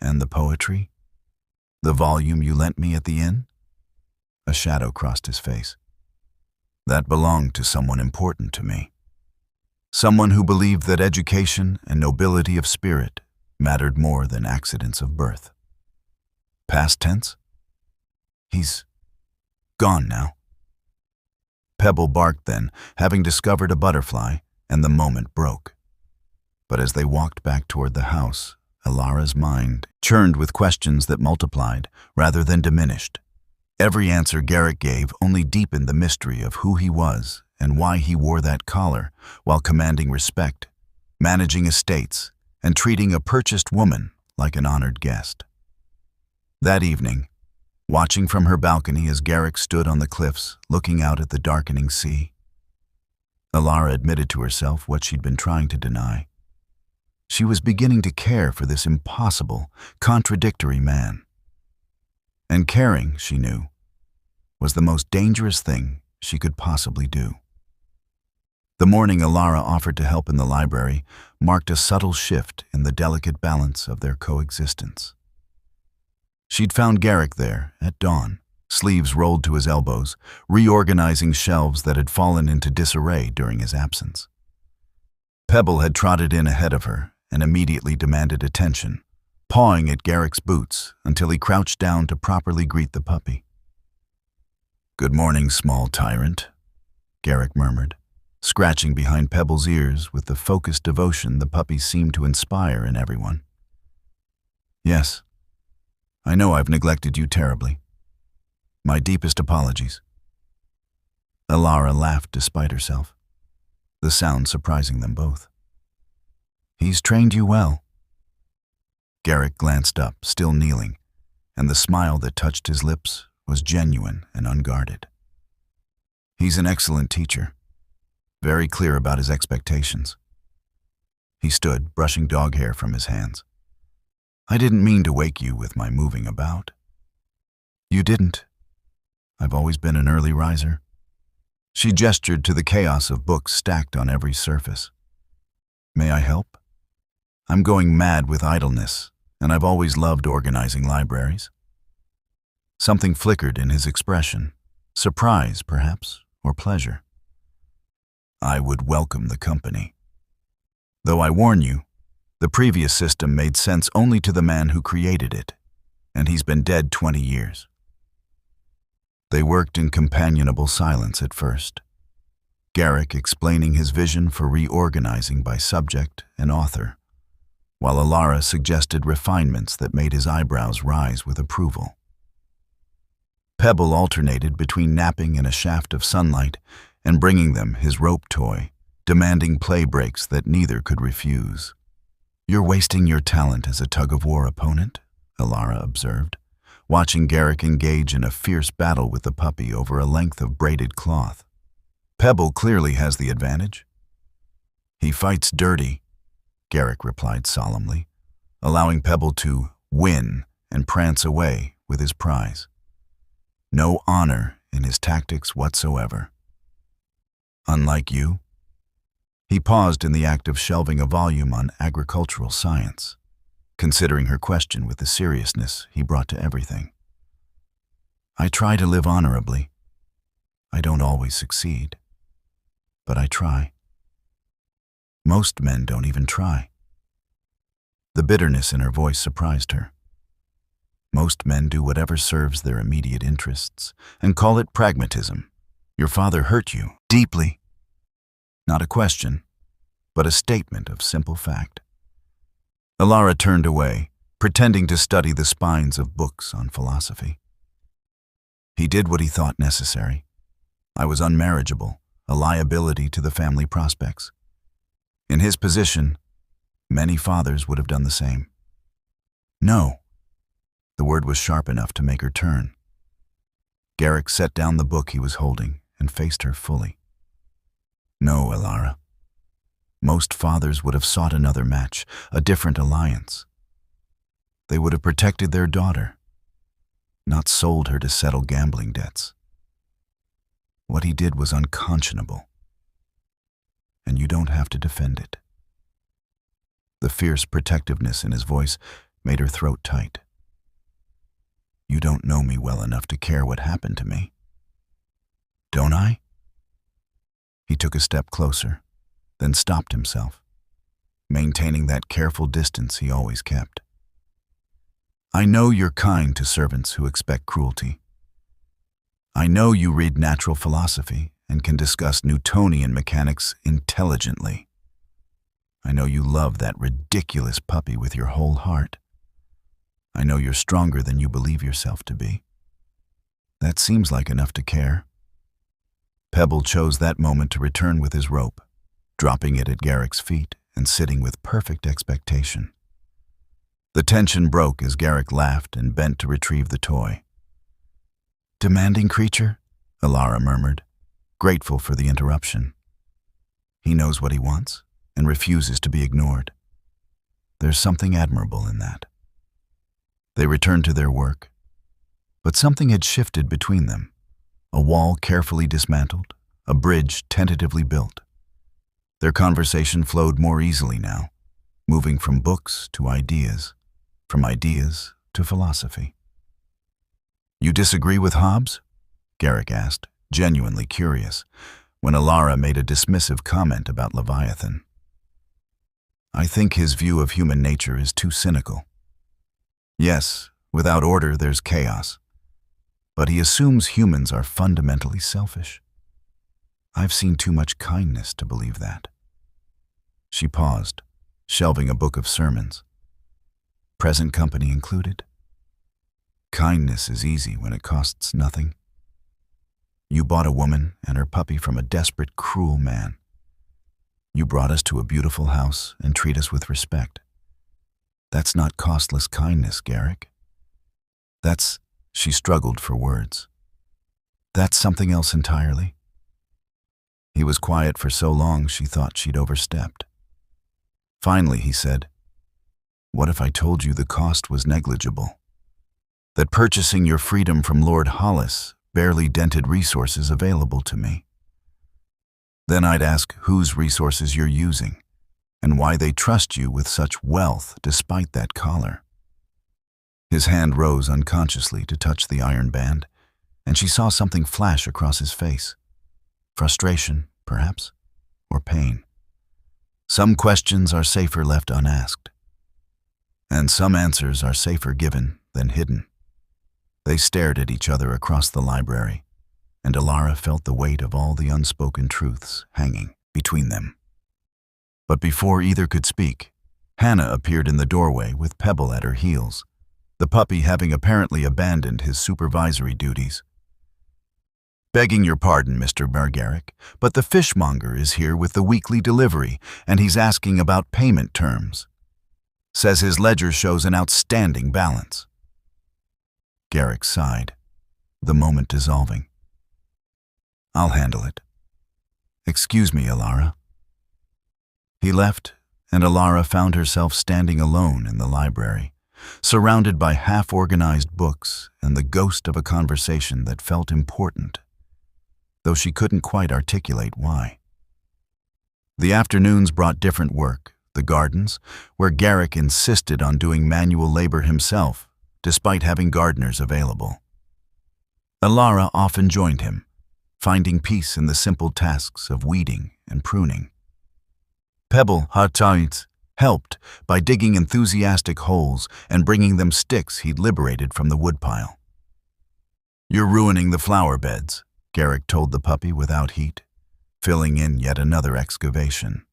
And the poetry? The volume you lent me at the inn? A shadow crossed his face. That belonged to someone important to me. Someone who believed that education and nobility of spirit mattered more than accidents of birth. Past tense? He's gone now. Pebble barked then, having discovered a butterfly, and the moment broke. But as they walked back toward the house, Elara's mind churned with questions that multiplied rather than diminished. Every answer Garrick gave only deepened the mystery of who he was and why he wore that collar while commanding respect, managing estates, and treating a purchased woman like an honored guest. That evening, watching from her balcony as Garrick stood on the cliffs looking out at the darkening sea, Elara admitted to herself what she'd been trying to deny. She was beginning to care for this impossible, contradictory man. And caring, she knew, was the most dangerous thing she could possibly do. The morning Elara offered to help in the library marked a subtle shift in the delicate balance of their coexistence. She'd found Garrick there at dawn, sleeves rolled to his elbows, reorganizing shelves that had fallen into disarray during his absence. Pebble had trotted in ahead of her and immediately demanded attention, pawing at Garrick's boots until he crouched down to properly greet the puppy. "Good morning, small tyrant," Garrick murmured, scratching behind Pebble's ears with the focused devotion the puppy seemed to inspire in everyone. "Yes, I know I've neglected you terribly. My deepest apologies." Elara laughed despite herself, the sound surprising them both. "He's trained you well." Garrick glanced up, still kneeling, and the smile that touched his lips was genuine and unguarded. "He's an excellent teacher, very clear about his expectations." He stood, brushing dog hair from his hands. "I didn't mean to wake you with my moving about." "You didn't. I've always been an early riser." She gestured to the chaos of books stacked on every surface. "May I help? I'm going mad with idleness, and I've always loved organizing libraries." Something flickered in his expression, surprise, perhaps, or pleasure. "I would welcome the company. Though I warn you, the previous system made sense only to the man who created it, and he's been dead 20 years. They worked in companionable silence at first, Garrick explaining his vision for reorganizing by subject and author, while Elara suggested refinements that made his eyebrows rise with approval. Pebble alternated between napping in a shaft of sunlight and bringing them his rope toy, demanding play breaks that neither could refuse. "You're wasting your talent as a tug-of-war opponent," Elara observed, watching Garrick engage in a fierce battle with the puppy over a length of braided cloth. "Pebble clearly has the advantage." "He fights dirty," Garrick replied solemnly, allowing Pebble to win and prance away with his prize. No honor in his tactics whatsoever. "Unlike you?" He paused in the act of shelving a volume on agricultural science, considering her question with the seriousness he brought to everything. "I try to live honorably. I don't always succeed, but I try. Most men don't even try." The bitterness in her voice surprised her. "Most men do whatever serves their immediate interests and call it pragmatism. Your father hurt you deeply." Not a question, but a statement of simple fact. Elara turned away, pretending to study the spines of books on philosophy. "He did what he thought necessary. I was unmarriageable, a liability to the family prospects. In his position, many fathers would have done the same." "No." The word was sharp enough to make her turn. Garrick set down the book he was holding and faced her fully. "No, Elara. Most fathers would have sought another match, a different alliance. They would have protected their daughter, not sold her to settle gambling debts. What he did was unconscionable, and you don't have to defend it." The fierce protectiveness in his voice made her throat tight. "You don't know me well enough to care what happened to me. Don't I?" He took a step closer, then stopped himself, maintaining that careful distance he always kept. "I know you're kind to servants who expect cruelty. I know you read natural philosophy and can discuss Newtonian mechanics intelligently. I know you love that ridiculous puppy with your whole heart. I know you're stronger than you believe yourself to be. That seems like enough to care." Pebble chose that moment to return with his rope, dropping it at Garrick's feet and sitting with perfect expectation. The tension broke as Garrick laughed and bent to retrieve the toy. "Demanding creature?" Elara murmured, grateful for the interruption. "He knows what he wants and refuses to be ignored. There's something admirable in that." They returned to their work, but something had shifted between them. A wall carefully dismantled, a bridge tentatively built. Their conversation flowed more easily now, moving from books to ideas, from ideas to philosophy. You disagree with Hobbes? Garrick asked, genuinely curious, when Elara made a dismissive comment about Leviathan. I think his view of human nature is too cynical. Yes, without order there's chaos. But he assumes humans are fundamentally selfish. I've seen too much kindness to believe that. She paused, shelving a book of sermons. Present company included. Kindness is easy when it costs nothing. You bought a woman and her puppy from a desperate, cruel man. You brought us to a beautiful house and treat us with respect. That's not costless kindness, Garrick. She struggled for words. That's something else entirely. He was quiet for so long she thought she'd overstepped. Finally, he said, What if I told you the cost was negligible? That purchasing your freedom from Lord Hollis barely dented resources available to me. Then I'd ask whose resources you're using, and why they trust you with such wealth despite that collar. His hand rose unconsciously to touch the iron band, and she saw something flash across his face. Frustration, perhaps, or pain. Some questions are safer left unasked, and some answers are safer given than hidden. They stared at each other across the library, and Elara felt the weight of all the unspoken truths hanging between them. But before either could speak, Hannah appeared in the doorway with Pebble at her heels, the puppy having apparently abandoned his supervisory duties. Begging your pardon, Mr. Garrick, but the fishmonger is here with the weekly delivery, and he's asking about payment terms. Says his ledger shows an outstanding balance. Garrick sighed, the moment dissolving. I'll handle it. Excuse me, Elara. He left, and Elara found herself standing alone in the library, surrounded by half-organized books and the ghost of a conversation that felt important, though she couldn't quite articulate why. The afternoons brought different work, the gardens, where Garrick insisted on doing manual labor himself, despite having gardeners available. Elara often joined him, finding peace in the simple tasks of weeding and pruning. Pebble, Heartfelt, helped by digging enthusiastic holes and bringing them sticks he'd liberated from the woodpile. You're ruining the flower beds, Garrick told the puppy without heat, filling in yet another excavation.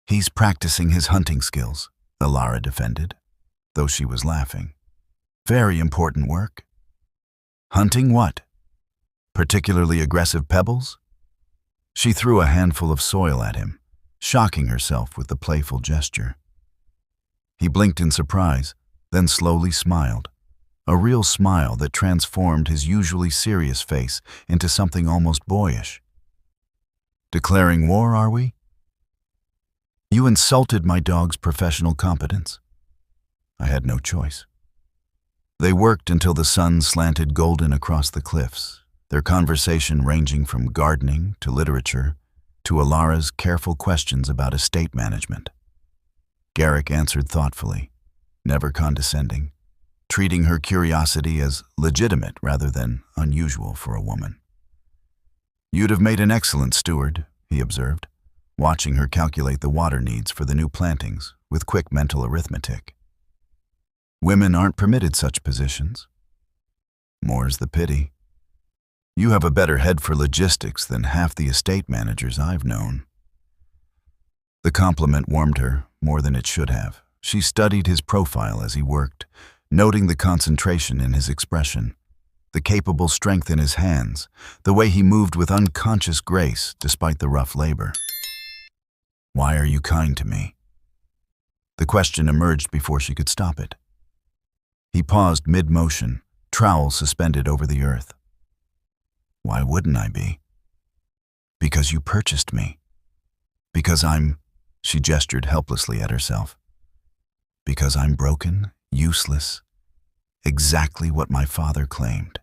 He's practicing his hunting skills, Elara defended, though she was laughing. Very important work. Hunting what? Particularly aggressive pebbles? She threw a handful of soil at him, shocking herself with the playful gesture. He blinked in surprise, then slowly smiled, a real smile that transformed his usually serious face into something almost boyish. Declaring war, are we? You insulted my dog's professional competence. I had no choice. They worked until the sun slanted golden across the cliffs, their conversation ranging from gardening to literature to Elara's careful questions about estate management. Garrick answered thoughtfully, never condescending, treating her curiosity as legitimate rather than unusual for a woman. You'd have made an excellent steward, he observed, watching her calculate the water needs for the new plantings with quick mental arithmetic. Women aren't permitted such positions. More's the pity. You have a better head for logistics than half the estate managers I've known. The compliment warmed her more than it should have. She studied his profile as he worked, noting the concentration in his expression, the capable strength in his hands, the way he moved with unconscious grace despite the rough labor. Why are you kind to me? The question emerged before she could stop it. He paused mid-motion, trowel suspended over the earth. Why wouldn't I be? Because you purchased me. Because she gestured helplessly at herself. Because I'm broken, useless, exactly what my father claimed.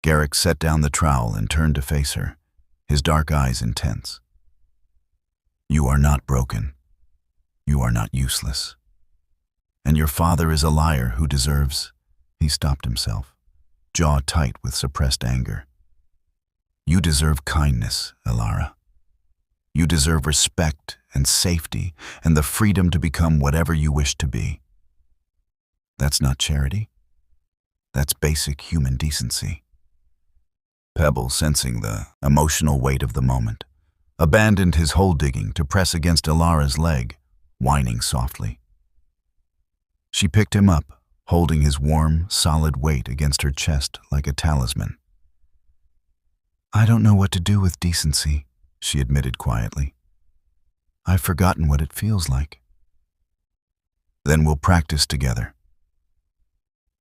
Garrick set down the trowel and turned to face her, his dark eyes intense. You are not broken. You are not useless. And your father is a liar who deserves, He stopped himself, jaw tight with suppressed anger. You deserve kindness, Elara. You deserve respect and safety and the freedom to become whatever you wish to be. That's not charity. That's basic human decency. Pebble, sensing the emotional weight of the moment, abandoned his hole digging to press against Elara's leg, whining softly. She picked him up, holding his warm, solid weight against her chest like a talisman. I don't know what to do with decency, she admitted quietly. I've forgotten what it feels like. Then we'll practice together.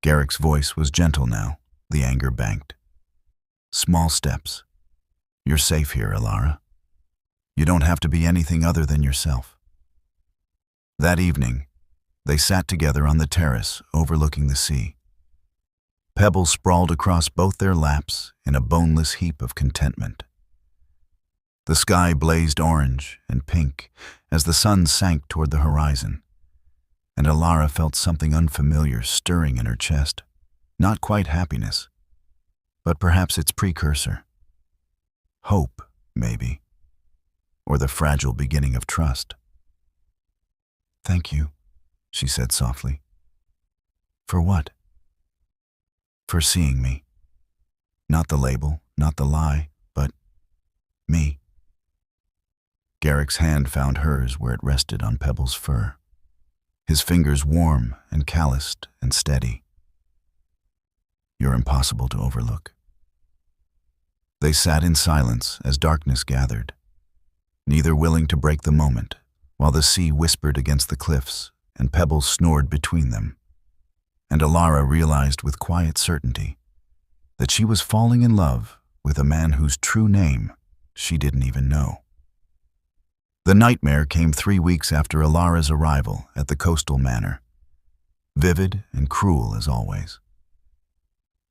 Garrick's voice was gentle now, the anger banked. Small steps. You're safe here, Elara. You don't have to be anything other than yourself. That evening, they sat together on the terrace overlooking the sea. Pebble sprawled across both their laps in a boneless heap of contentment. The sky blazed orange and pink as the sun sank toward the horizon, and Elara felt something unfamiliar stirring in her chest. Not quite happiness, but perhaps its precursor. Hope, maybe, or the fragile beginning of trust. Thank you, she said softly. For what? For seeing me. Not the label, not the lie, but me. Garrick's hand found hers where it rested on Pebble's fur, his fingers warm and calloused and steady. You're impossible to overlook. They sat in silence as darkness gathered, neither willing to break the moment, while the sea whispered against the cliffs and pebbles snored between them. And Elara realized with quiet certainty that she was falling in love with a man whose true name she didn't even know. The nightmare came 3 weeks after Elara's arrival at the coastal manor, vivid and cruel as always.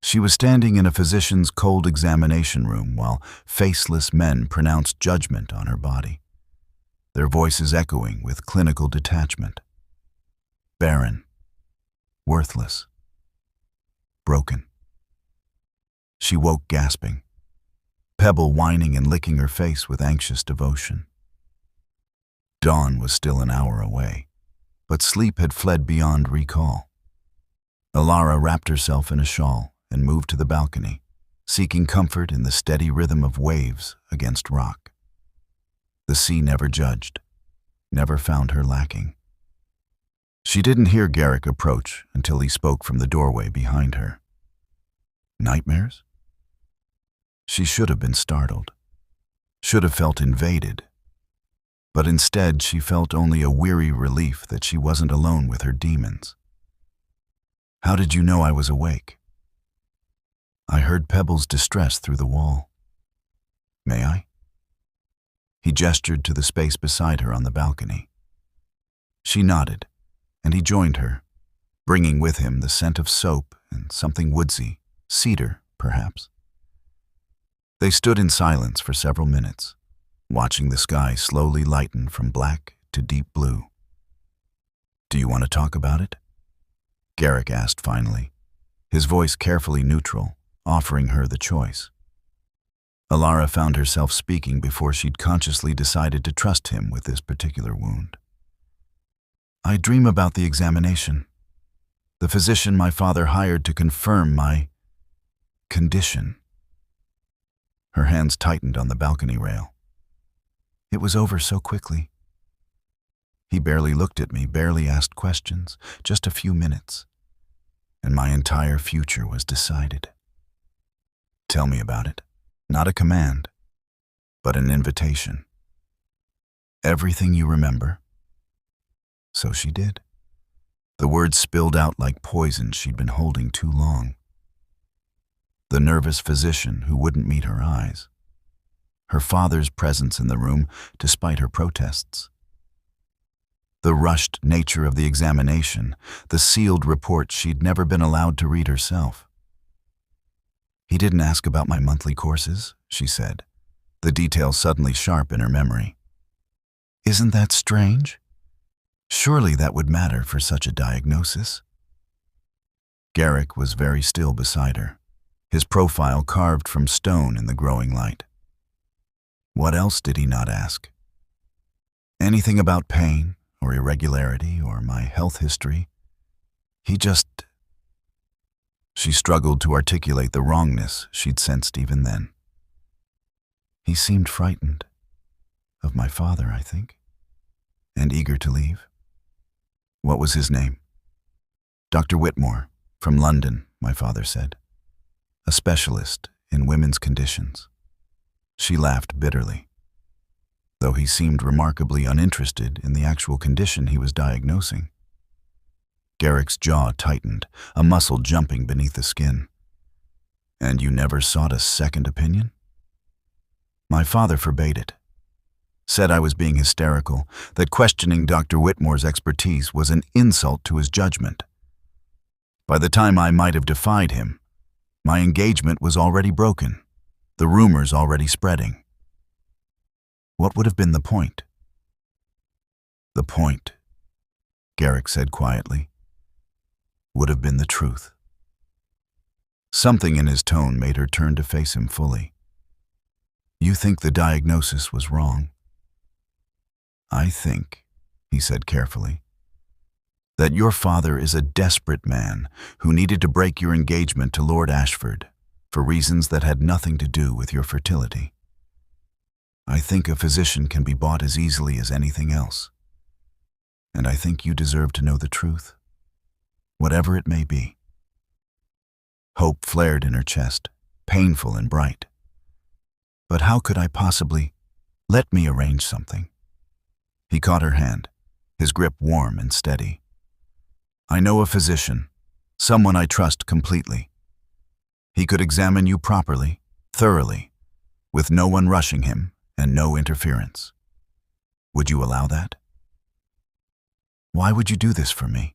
She was standing in a physician's cold examination room while faceless men pronounced judgment on her body, their voices echoing with clinical detachment. Barren, worthless, broken. She woke gasping, Pebble whining and licking her face with anxious devotion. Dawn was still an hour away, but sleep had fled beyond recall. Elara wrapped herself in a shawl and moved to the balcony, seeking comfort in the steady rhythm of waves against rock. The sea never judged, never found her lacking. She didn't hear Garrick approach until he spoke from the doorway behind her. Nightmares? She should have been startled, should have felt invaded. But instead, she felt only a weary relief that she wasn't alone with her demons. How did you know I was awake? I heard Pebble's distress through the wall. May I? He gestured to the space beside her on the balcony. She nodded, and he joined her, bringing with him the scent of soap and something woodsy, cedar, perhaps. They stood in silence for several minutes, watching the sky slowly lighten from black to deep blue. Do you want to talk about it? Garrick asked finally, his voice carefully neutral, offering her the choice. Elara found herself speaking before she'd consciously decided to trust him with this particular wound. I dream about the examination, the physician my father hired to confirm my condition. Her hands tightened on the balcony rail. It was over so quickly. He barely looked at me, barely asked questions, just a few minutes, and my entire future was decided. Tell me about it. Not a command, but an invitation. Everything you remember. So she did. The words spilled out like poison she'd been holding too long. The nervous physician who wouldn't meet her eyes. Her father's presence in the room despite her protests. The rushed nature of the examination, the sealed report she'd never been allowed to read herself. He didn't ask about my monthly courses, she said, the details suddenly sharp in her memory. Isn't that strange? Surely that would matter for such a diagnosis. Garrick was very still beside her, his profile carved from stone in the growing light. What else did he not ask? Anything about pain or irregularity or my health history? He just... She struggled to articulate the wrongness she'd sensed even then. He seemed frightened. Of my father, I think. And eager to leave. What was his name? Dr. Whitmore, from London, my father said. A specialist in women's conditions. She laughed bitterly. Though he seemed remarkably uninterested in the actual condition he was diagnosing. Garrick's jaw tightened, a muscle jumping beneath the skin. And you never sought a second opinion? My father forbade it. Said I was being hysterical, that questioning Dr. Whitmore's expertise was an insult to his judgment. By the time I might have defied him, my engagement was already broken, the rumors already spreading. What would have been the point? The point, Garrick said quietly, would have been the truth. Something in his tone made her turn to face him fully. You think the diagnosis was wrong? I think, he said carefully, that your father is a desperate man who needed to break your engagement to Lord Ashford for reasons that had nothing to do with your fertility. I think a physician can be bought as easily as anything else. And I think you deserve to know the truth, whatever it may be. Hope flared in her chest, painful and bright. But how could I possibly... Let me arrange something. He caught her hand, his grip warm and steady. I know a physician, someone I trust completely. He could examine you properly, thoroughly, with no one rushing him and no interference. Would you allow that? Why would you do this for me?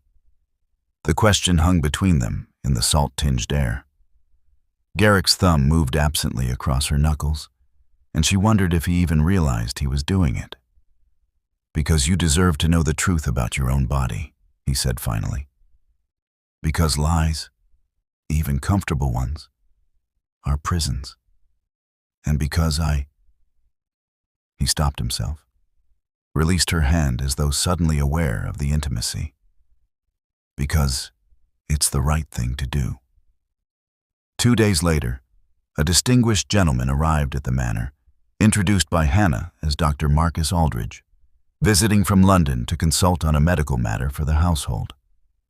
The question hung between them in the salt-tinged air. Garrick's thumb moved absently across her knuckles, and she wondered if he even realized he was doing it. Because you deserve to know the truth about your own body, he said finally. Because lies, even comfortable ones, are prisons. And because He stopped himself, released her hand as though suddenly aware of the intimacy. Because it's the right thing to do. 2 days later, a distinguished gentleman arrived at the manor, introduced by Hannah as Dr. Marcus Aldridge, visiting from London to consult on a medical matter for the household.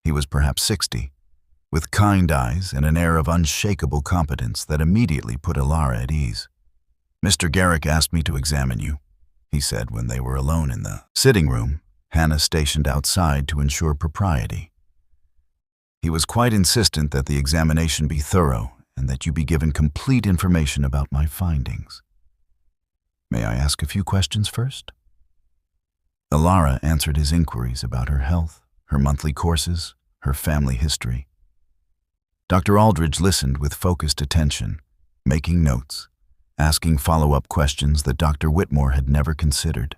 He was perhaps 60, with kind eyes and an air of unshakable competence that immediately put Elara at ease. Mr. Garrick asked me to examine you, he said when they were alone in the sitting room, Hannah stationed outside to ensure propriety. He was quite insistent that the examination be thorough and that you be given complete information about my findings. May I ask a few questions first? Elara answered his inquiries about her health, her monthly courses, her family history. Dr. Aldridge listened with focused attention, making notes, asking follow-up questions that Dr. Whitmore had never considered.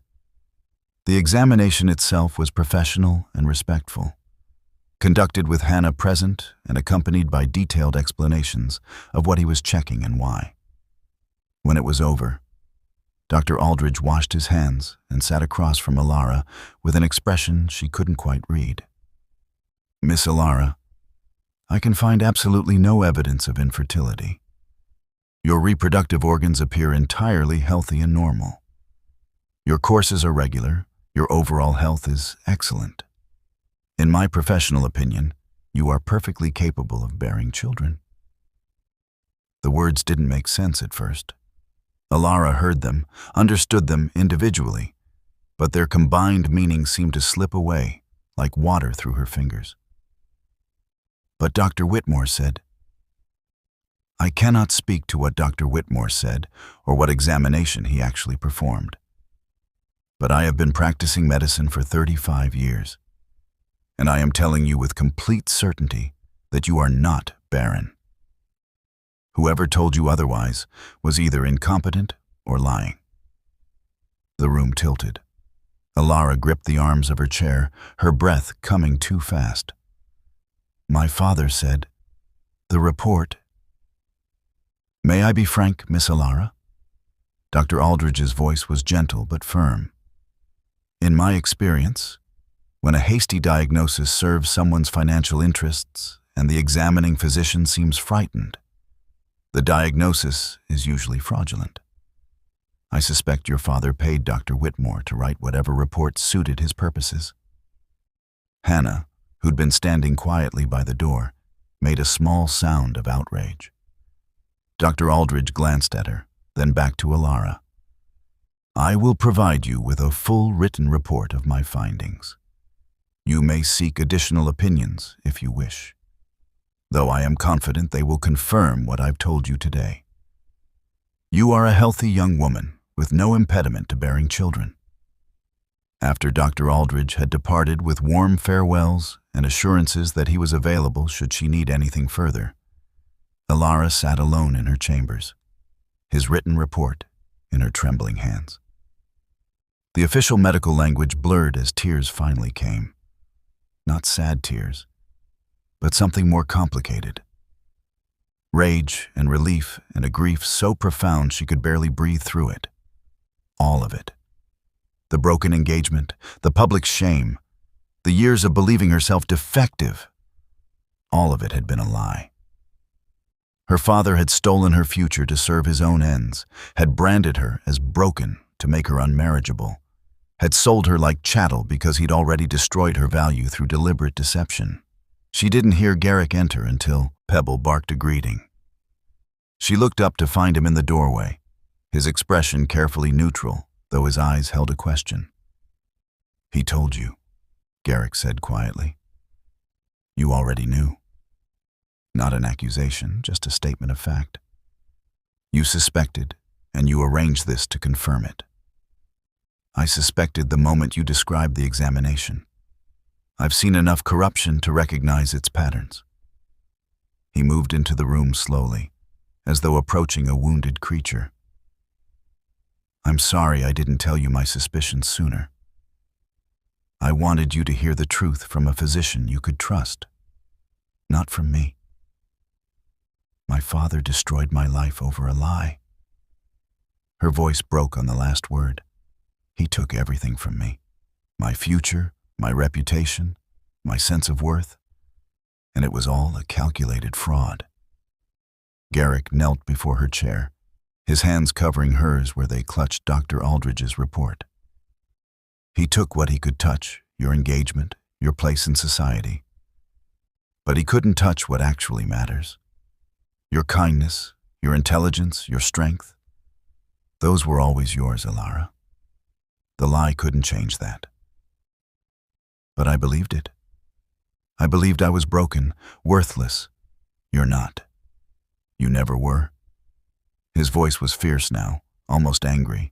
The examination itself was professional and respectful, conducted with Hannah present and accompanied by detailed explanations of what he was checking and why. When it was over, Dr. Aldridge washed his hands and sat across from Elara with an expression she couldn't quite read. Miss Elara, I can find absolutely no evidence of infertility. Your reproductive organs appear entirely healthy and normal. Your courses are regular, your overall health is excellent. In my professional opinion, you are perfectly capable of bearing children. The words didn't make sense at first. Elara heard them, understood them individually, but their combined meaning seemed to slip away like water through her fingers. But Dr. Whitmore said, I cannot speak to what Dr. Whitmore said or what examination he actually performed. But I have been practicing medicine for 35 years, and I am telling you with complete certainty that you are not barren. Whoever told you otherwise was either incompetent or lying. The room tilted. Elara gripped the arms of her chair, her breath coming too fast. My father said, The report. May I be frank, Miss Elara? Dr. Aldridge's voice was gentle but firm. In my experience, when a hasty diagnosis serves someone's financial interests and the examining physician seems frightened, the diagnosis is usually fraudulent. I suspect your father paid Dr. Whitmore to write whatever report suited his purposes. Hannah, who'd been standing quietly by the door, made a small sound of outrage. Dr. Aldridge glanced at her, then back to Elara. I will provide you with a full written report of my findings. You may seek additional opinions if you wish, though I am confident they will confirm what I've told you today. You are a healthy young woman with no impediment to bearing children. After Dr. Aldridge had departed with warm farewells and assurances that he was available should she need anything further, Elara sat alone in her chambers, his written report in her trembling hands. The official medical language blurred as tears finally came. Not sad tears, but something more complicated. Rage and relief and a grief so profound she could barely breathe through it. All of it. The broken engagement, the public shame, the years of believing herself defective. All of it had been a lie. Her father had stolen her future to serve his own ends, had branded her as broken to make her unmarriageable, had sold her like chattel because he'd already destroyed her value through deliberate deception. She didn't hear Garrick enter until Pebble barked a greeting. She looked up to find him in the doorway, his expression carefully neutral, though his eyes held a question. He told you, Garrick said quietly. You already knew. Not an accusation, just a statement of fact. You suspected, and you arranged this to confirm it. I suspected the moment you described the examination. I've seen enough corruption to recognize its patterns. He moved into the room slowly, as though approaching a wounded creature. I'm sorry I didn't tell you my suspicions sooner. I wanted you to hear the truth from a physician you could trust, not from me. My father destroyed my life over a lie. Her voice broke on the last word. He took everything from me. My future, my reputation, my sense of worth, and it was all a calculated fraud. Garrick knelt before her chair, his hands covering hers where they clutched Dr. Aldridge's report. He took what he could touch, your engagement, your place in society. But he couldn't touch what actually matters. Your kindness, your intelligence, your strength. Those were always yours, Elara. The lie couldn't change that. But I believed it. I believed I was broken, worthless. You're not. You never were. His voice was fierce now, almost angry.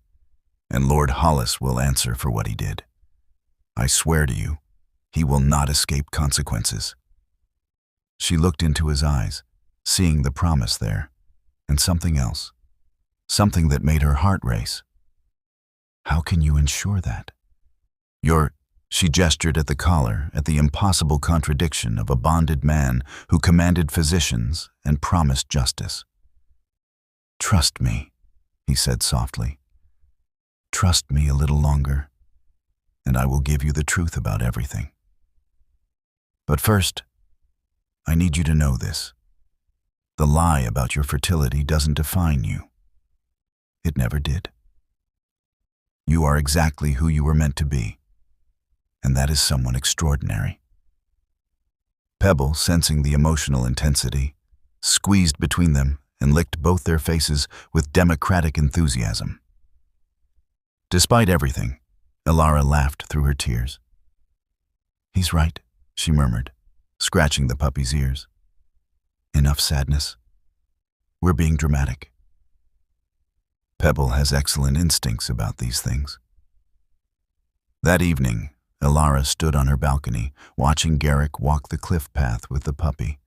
And Lord Hollis will answer for what he did. I swear to you, he will not escape consequences. She looked into his eyes, seeing the promise there, and something else, something that made her heart race. How can you ensure that? She gestured at the collar, at the impossible contradiction of a bonded man who commanded physicians and promised justice. Trust me, he said softly. Trust me a little longer, and I will give you the truth about everything. But first, I need you to know this. The lie about your fertility doesn't define you. It never did. You are exactly who you were meant to be, and that is someone extraordinary. Pebble, sensing the emotional intensity, squeezed between them and licked both their faces with democratic enthusiasm. Despite everything, Elara laughed through her tears. He's right, she murmured, scratching the puppy's ears. Enough sadness. We're being dramatic. Pebble has excellent instincts about these things. That evening, Elara stood on her balcony, watching Garrick walk the cliff path with the puppy,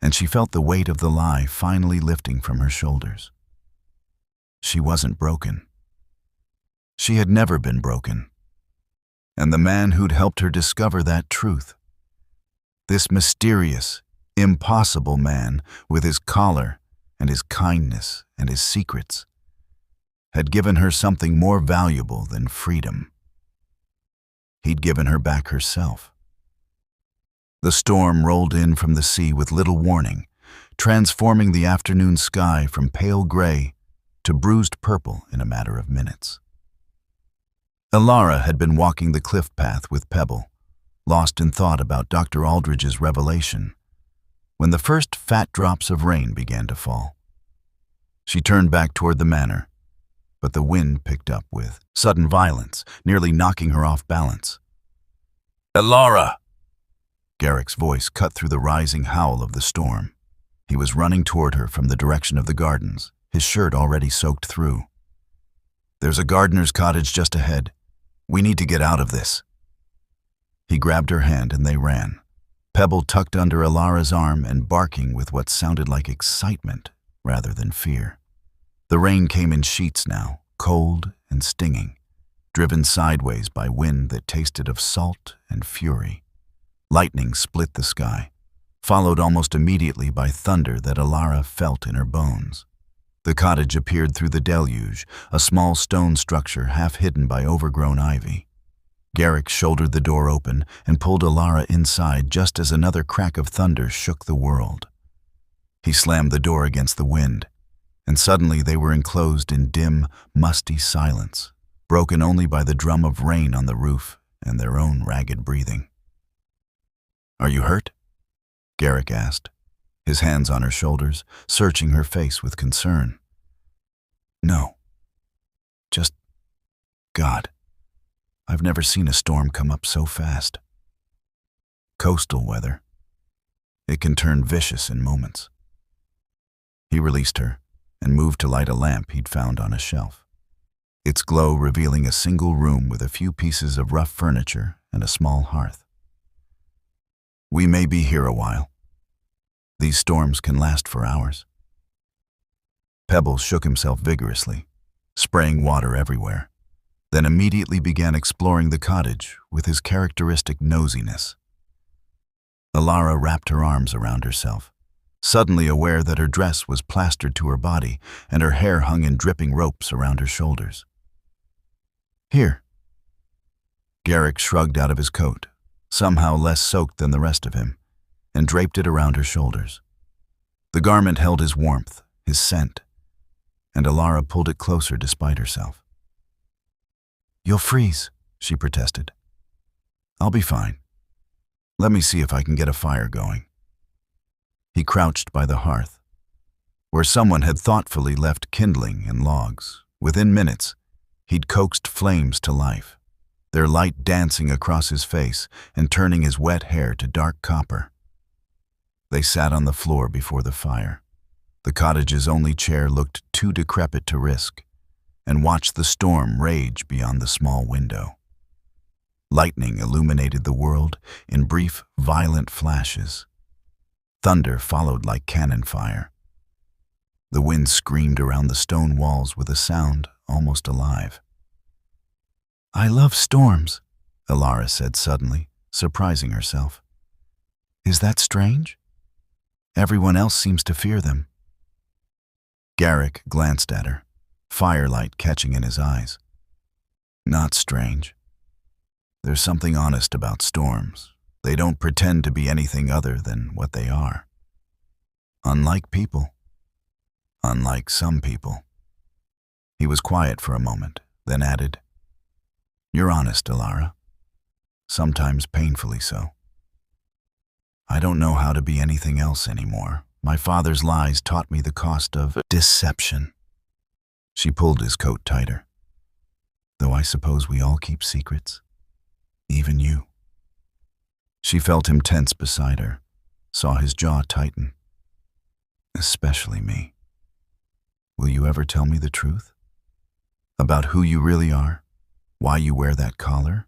and she felt the weight of the lie finally lifting from her shoulders. She wasn't broken. She had never been broken. And the man who'd helped her discover that truth, this mysterious, impossible man, with his collar and his kindness and his secrets, had given her something more valuable than freedom. He'd given her back herself. The storm rolled in from the sea with little warning, transforming the afternoon sky from pale gray to bruised purple in a matter of minutes. Elara had been walking the cliff path with Pebble, lost in thought about Dr. Aldridge's revelation, when the first fat drops of rain began to fall. She turned back toward the manor, but the wind picked up with sudden violence, nearly knocking her off balance. "Elara!" Garrick's voice cut through the rising howl of the storm. He was running toward her from the direction of the gardens, his shirt already soaked through. "There's a gardener's cottage just ahead. We need to get out of this." He grabbed her hand and they ran, Pebble tucked under Elara's arm and barking with what sounded like excitement rather than fear. The rain came in sheets now, cold and stinging, driven sideways by wind that tasted of salt and fury. Lightning split the sky, followed almost immediately by thunder that Elara felt in her bones. The cottage appeared through the deluge, a small stone structure half hidden by overgrown ivy. Garrick shouldered the door open and pulled Elara inside just as another crack of thunder shook the world. He slammed the door against the wind, and suddenly they were enclosed in dim, musty silence, broken only by the drum of rain on the roof and their own ragged breathing. "Are you hurt?" Garrick asked, his hands on her shoulders, searching her face with concern. "No. Just... God. I've never seen a storm come up so fast. Coastal weather. It can turn vicious in moments." He released her and moved to light a lamp he'd found on a shelf, its glow revealing a single room with a few pieces of rough furniture and a small hearth. "We may be here a while. These storms can last for hours." Pebble shook himself vigorously, spraying water everywhere, then immediately began exploring the cottage with his characteristic nosiness. Elara wrapped her arms around herself, suddenly aware that her dress was plastered to her body and her hair hung in dripping ropes around her shoulders. "Here." Garrick shrugged out of his coat, somehow less soaked than the rest of him, and draped it around her shoulders. The garment held his warmth, his scent, and Elara pulled it closer despite herself. "You'll freeze," she protested. "I'll be fine. Let me see if I can get a fire going." He crouched by the hearth, where someone had thoughtfully left kindling and logs. Within minutes, he'd coaxed flames to life, their light dancing across his face and turning his wet hair to dark copper. They sat on the floor before the fire. The cottage's only chair looked too decrepit to risk, and watched the storm rage beyond the small window. Lightning illuminated the world in brief, violent flashes. Thunder followed like cannon fire. The wind screamed around the stone walls with a sound almost alive. "I love storms," Elara said suddenly, surprising herself. "Is that strange? Everyone else seems to fear them." Garrick glanced at her, firelight catching in his eyes. "Not strange. There's something honest about storms. They don't pretend to be anything other than what they are. Unlike people. Unlike some people." He was quiet for a moment, then added, "You're honest, Elara. Sometimes painfully so. I don't know how to be anything else anymore. My father's lies taught me the cost of deception." She pulled his coat tighter. "Though I suppose we all keep secrets. Even you." She felt him tense beside her, saw his jaw tighten. "Especially me. Will you ever tell me the truth? About who you really are? Why you wear that collar?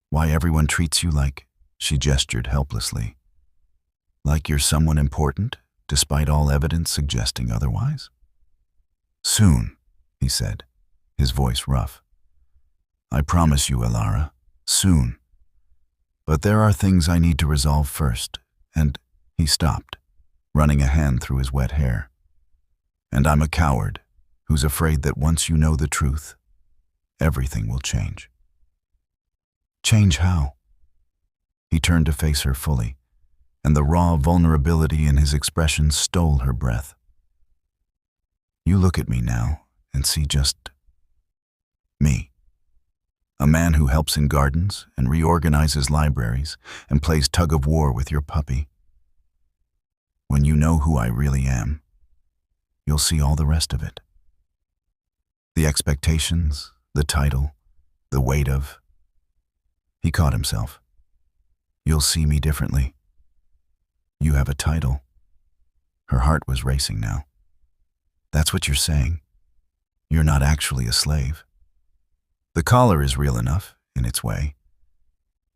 Why everyone treats you like," she gestured helplessly, "like you're someone important, despite all evidence suggesting otherwise?" "Soon," he said, his voice rough. "I promise you, Elara, soon. But there are things I need to resolve first, and," He stopped, running a hand through his wet hair. And I'm a coward who's afraid that once you know the truth, everything will change. Change how? He turned to face her fully, and the raw vulnerability in his expression stole her breath. You look at me now and see just me. A man who helps in gardens and reorganizes libraries and plays tug-of-war with your puppy. When you know who I really am, you'll see all the rest of it. The expectations, the title, the weight of... He caught himself. You'll see me differently. You have a title. Her heart was racing now. That's what you're saying. You're not actually a slave. The collar is real enough, in its way.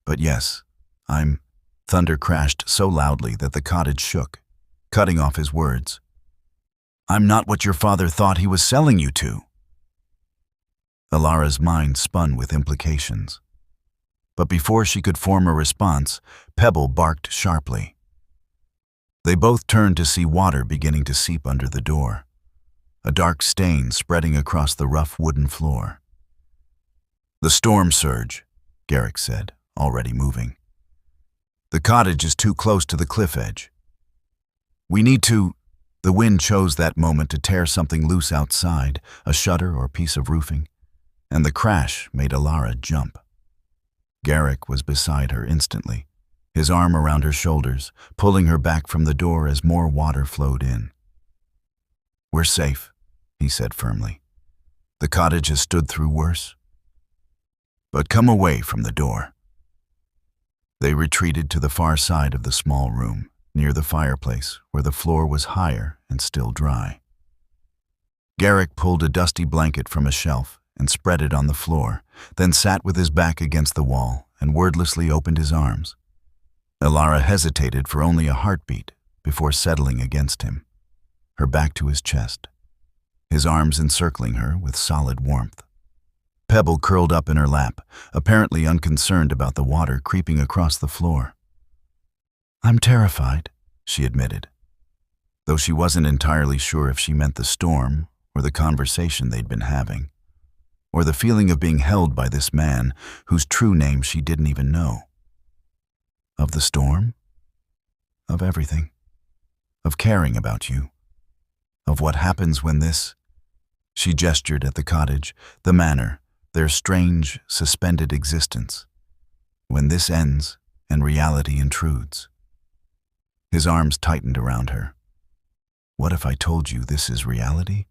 But yes, I'm... Thunder crashed so loudly that the cottage shook, cutting off his words. I'm not what your father thought he was selling you to. Elara's mind spun with implications. But before she could form a response, Pebble barked sharply. They both turned to see water beginning to seep under the door, a dark stain spreading across the rough wooden floor. The storm surge, Garrick said, already moving. The cottage is too close to the cliff edge. We need to... The wind chose that moment to tear something loose outside, a shutter or piece of roofing, and the crash made Elara jump. Garrick was beside her instantly, his arm around her shoulders, pulling her back from the door as more water flowed in. We're safe, he said firmly. The cottage has stood through worse. But come away from the door. They retreated to the far side of the small room, near the fireplace, where the floor was higher and still dry. Garrick pulled a dusty blanket from a shelf and spread it on the floor, then sat with his back against the wall and wordlessly opened his arms. Elara hesitated for only a heartbeat before settling against him, her back to his chest, his arms encircling her with solid warmth. Pebble curled up in her lap, apparently unconcerned about the water creeping across the floor. I'm terrified, she admitted, though she wasn't entirely sure if she meant the storm or the conversation they'd been having, or the feeling of being held by this man whose true name she didn't even know. Of the storm? Of everything. Of caring about you. Of what happens when this... She gestured at the cottage, the manor, their strange, suspended existence. When this ends and reality intrudes. His arms tightened around her. What if I told you this is reality?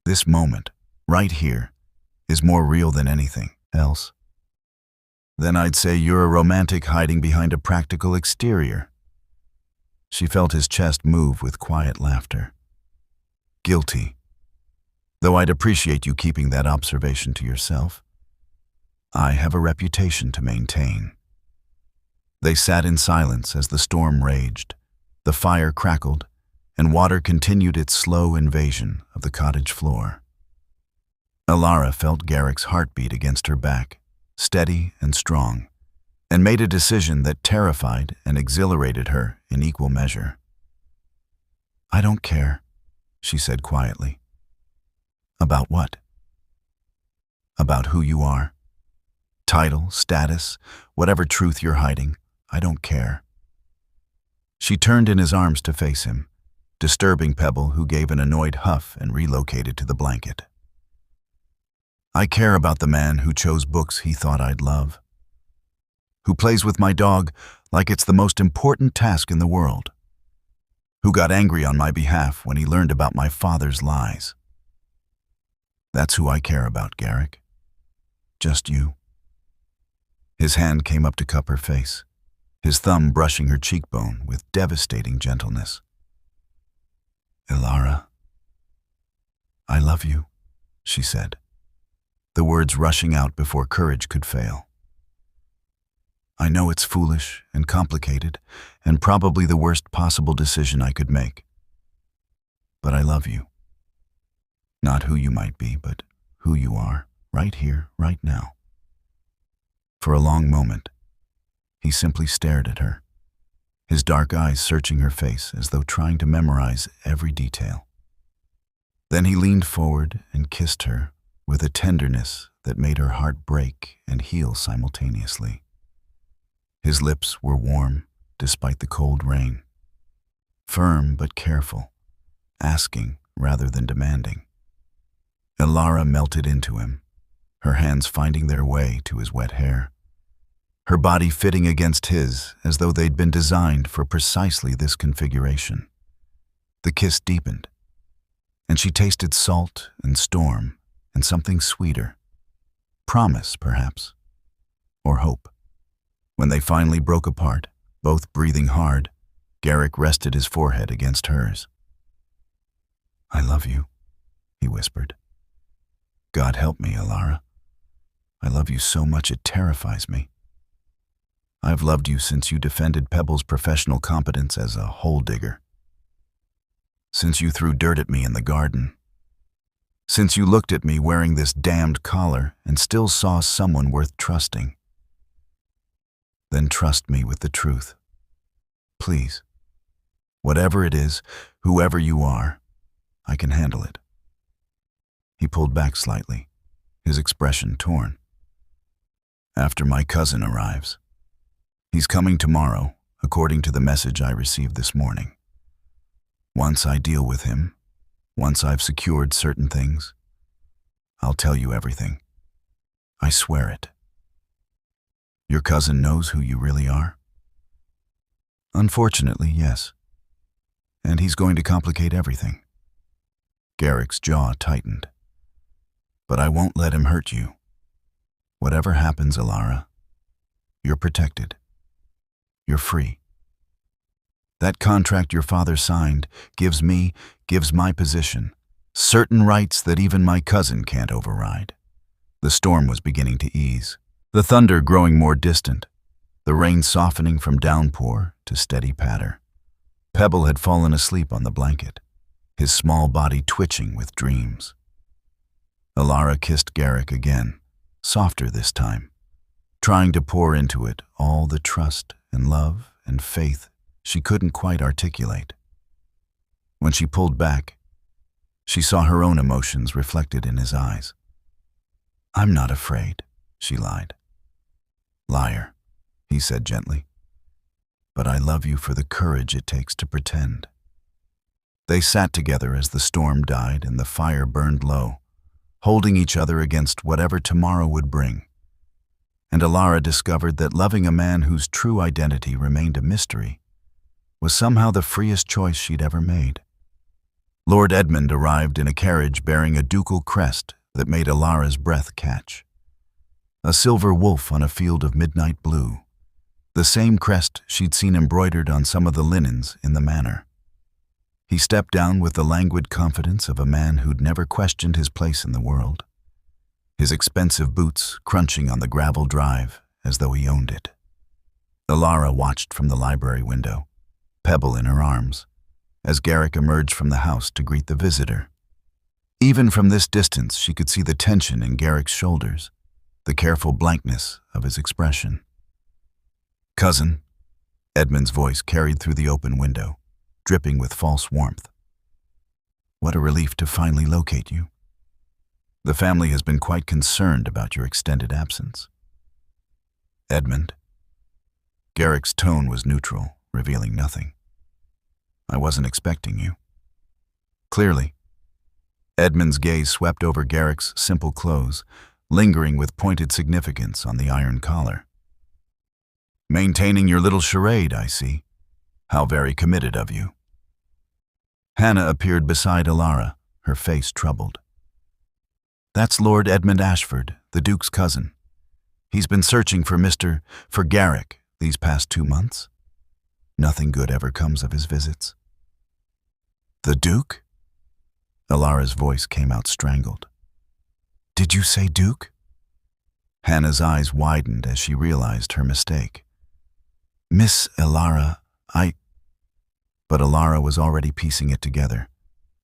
This moment, right here, is more real than anything else. Then I'd say you're a romantic hiding behind a practical exterior. She felt his chest move with quiet laughter. Guilty. Though I'd appreciate you keeping that observation to yourself. I have a reputation to maintain. They sat in silence as the storm raged, the fire crackled, and water continued its slow invasion of the cottage floor. Elara felt Garrick's heartbeat against her back, steady and strong, and made a decision that terrified and exhilarated her in equal measure. I don't care, she said quietly. About what? About who you are. Title, status, whatever truth you're hiding, I don't care. She turned in his arms to face him, disturbing Pebble, who gave an annoyed huff and relocated to the blanket. I care about the man who chose books he thought I'd love, who plays with my dog like it's the most important task in the world, who got angry on my behalf when he learned about my father's lies. That's who I care about, Garrick. Just you. His hand came up to cup her face, his thumb brushing her cheekbone with devastating gentleness. Elara, I love you, she said, the words rushing out before courage could fail. I know it's foolish and complicated and probably the worst possible decision I could make. But I love you. Not who you might be, but who you are, right here, right now. For a long moment, he simply stared at her, his dark eyes searching her face as though trying to memorize every detail. Then he leaned forward and kissed her with a tenderness that made her heart break and heal simultaneously. His lips were warm despite the cold rain, firm but careful, asking rather than demanding. Elara melted into him, her hands finding their way to his wet hair, her body fitting against his as though they'd been designed for precisely this configuration. The kiss deepened, and she tasted salt and storm and something sweeter. Promise, perhaps, or hope. When they finally broke apart, both breathing hard, Garrick rested his forehead against hers. "I love you," he whispered. "God help me, Elara. I love you so much it terrifies me. I've loved you since you defended Pebble's professional competence as a hole digger. Since you threw dirt at me in the garden. Since you looked at me wearing this damned collar and still saw someone worth trusting. Then trust me with the truth. Please. Whatever it is, whoever you are, I can handle it." He pulled back slightly, his expression torn. "After my cousin arrives. He's coming tomorrow, according to the message I received this morning. Once I deal with him, once I've secured certain things, I'll tell you everything. I swear it. Your cousin knows who you really are?" "Unfortunately, yes. And he's going to complicate everything." Garrick's jaw tightened. "But I won't let him hurt you. Whatever happens, Elara, you're protected. You're free. That contract your father signed gives my position, certain rights that even my cousin can't override." The storm was beginning to ease, the thunder growing more distant, the rain softening from downpour to steady patter. Pebble had fallen asleep on the blanket, his small body twitching with dreams. Elara kissed Garrick again, softer this time, trying to pour into it all the trust and love and faith she couldn't quite articulate. When she pulled back, she saw her own emotions reflected in his eyes. "I'm not afraid," she lied. "Liar," he said gently. "But I love you for the courage it takes to pretend." They sat together as the storm died and the fire burned low, holding each other against whatever tomorrow would bring. And Elara discovered that loving a man whose true identity remained a mystery was somehow the freest choice she'd ever made. Lord Edmund arrived in a carriage bearing a ducal crest that made Elara's breath catch. A silver wolf on a field of midnight blue, the same crest she'd seen embroidered on some of the linens in the manor. He stepped down with the languid confidence of a man who'd never questioned his place in the world, his expensive boots crunching on the gravel drive as though he owned it. Elara watched from the library window, Pebble in her arms, as Garrick emerged from the house to greet the visitor. Even from this distance, she could see the tension in Garrick's shoulders, the careful blankness of his expression. "Cousin," Edmund's voice carried through the open window, dripping with false warmth. "What a relief to finally locate you. The family has been quite concerned about your extended absence." "Edmund." Garrick's tone was neutral, revealing nothing. "I wasn't expecting you." Clearly. Edmund's gaze swept over Garrick's simple clothes, lingering with pointed significance on the iron collar. "Maintaining your little charade, I see. How very committed of you." Hannah appeared beside Elara, her face troubled. "That's Lord Edmund Ashford, the Duke's cousin. He's been searching for Garrick these past 2 months. Nothing good ever comes of his visits." "The Duke?" Elara's voice came out strangled. "Did you say Duke?" Hannah's eyes widened as she realized her mistake. "Miss Elara, But Elara was already piecing it together.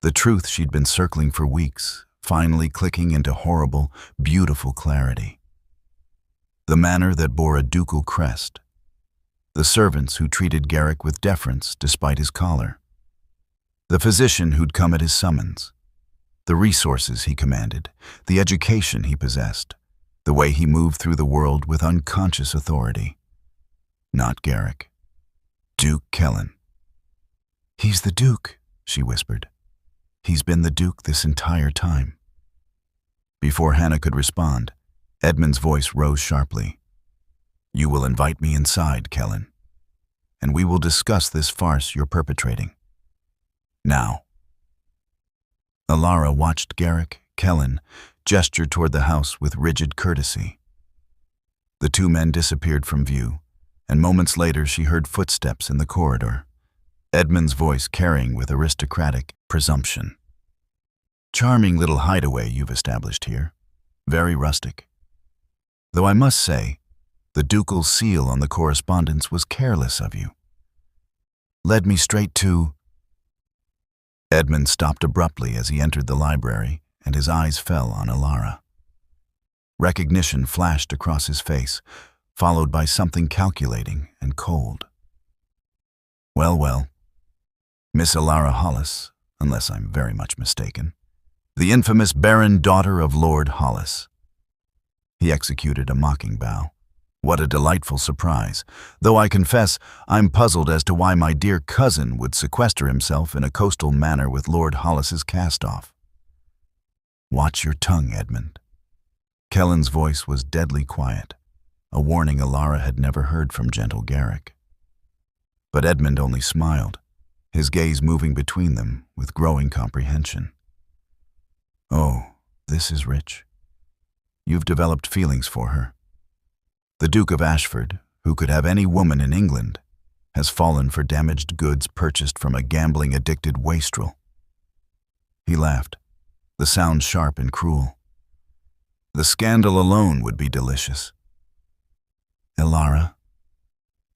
The truth she'd been circling for weeks, finally clicking into horrible, beautiful clarity. The manor that bore a ducal crest. the servants who treated Garrick with deference despite his collar, the physician who'd come at his summons, the resources he commanded, the education he possessed, the way he moved through the world with unconscious authority. Not Garrick. Duke Kellen. "He's the Duke," she whispered. "He's been the Duke this entire time." Before Hannah could respond, Edmund's voice rose sharply. "You will invite me inside, Kellen, and we will discuss this farce you're perpetrating. Now." Elara watched Garrick, Kellen, gesture toward the house with rigid courtesy. The two men disappeared from view, and moments later she heard footsteps in the corridor, Edmund's voice carrying with aristocratic presumption. "Charming little hideaway you've established here. Very rustic. Though I must say, the ducal seal on the correspondence was careless of you. Led me straight to—" Edmund stopped abruptly as he entered the library, and his eyes fell on Elara. Recognition flashed across his face, followed by something calculating and cold. Well, Miss Elara Hollis, unless I'm very much mistaken. The infamous Baron daughter of Lord Hollis. He executed a mocking bow. What a delightful surprise, though I confess I'm puzzled as to why my dear cousin would sequester himself in a coastal manor with Lord Hollis's cast-off. Watch your tongue, Edmund. Kellen's voice was deadly quiet, a warning Elara had never heard from gentle Garrick. But Edmund only smiled, his gaze moving between them with growing comprehension. Oh, this is rich. You've developed feelings for her. The Duke of Ashford, who could have any woman in England, has fallen for damaged goods purchased from a gambling-addicted wastrel. He laughed, the sound sharp and cruel. The scandal alone would be delicious. Elara,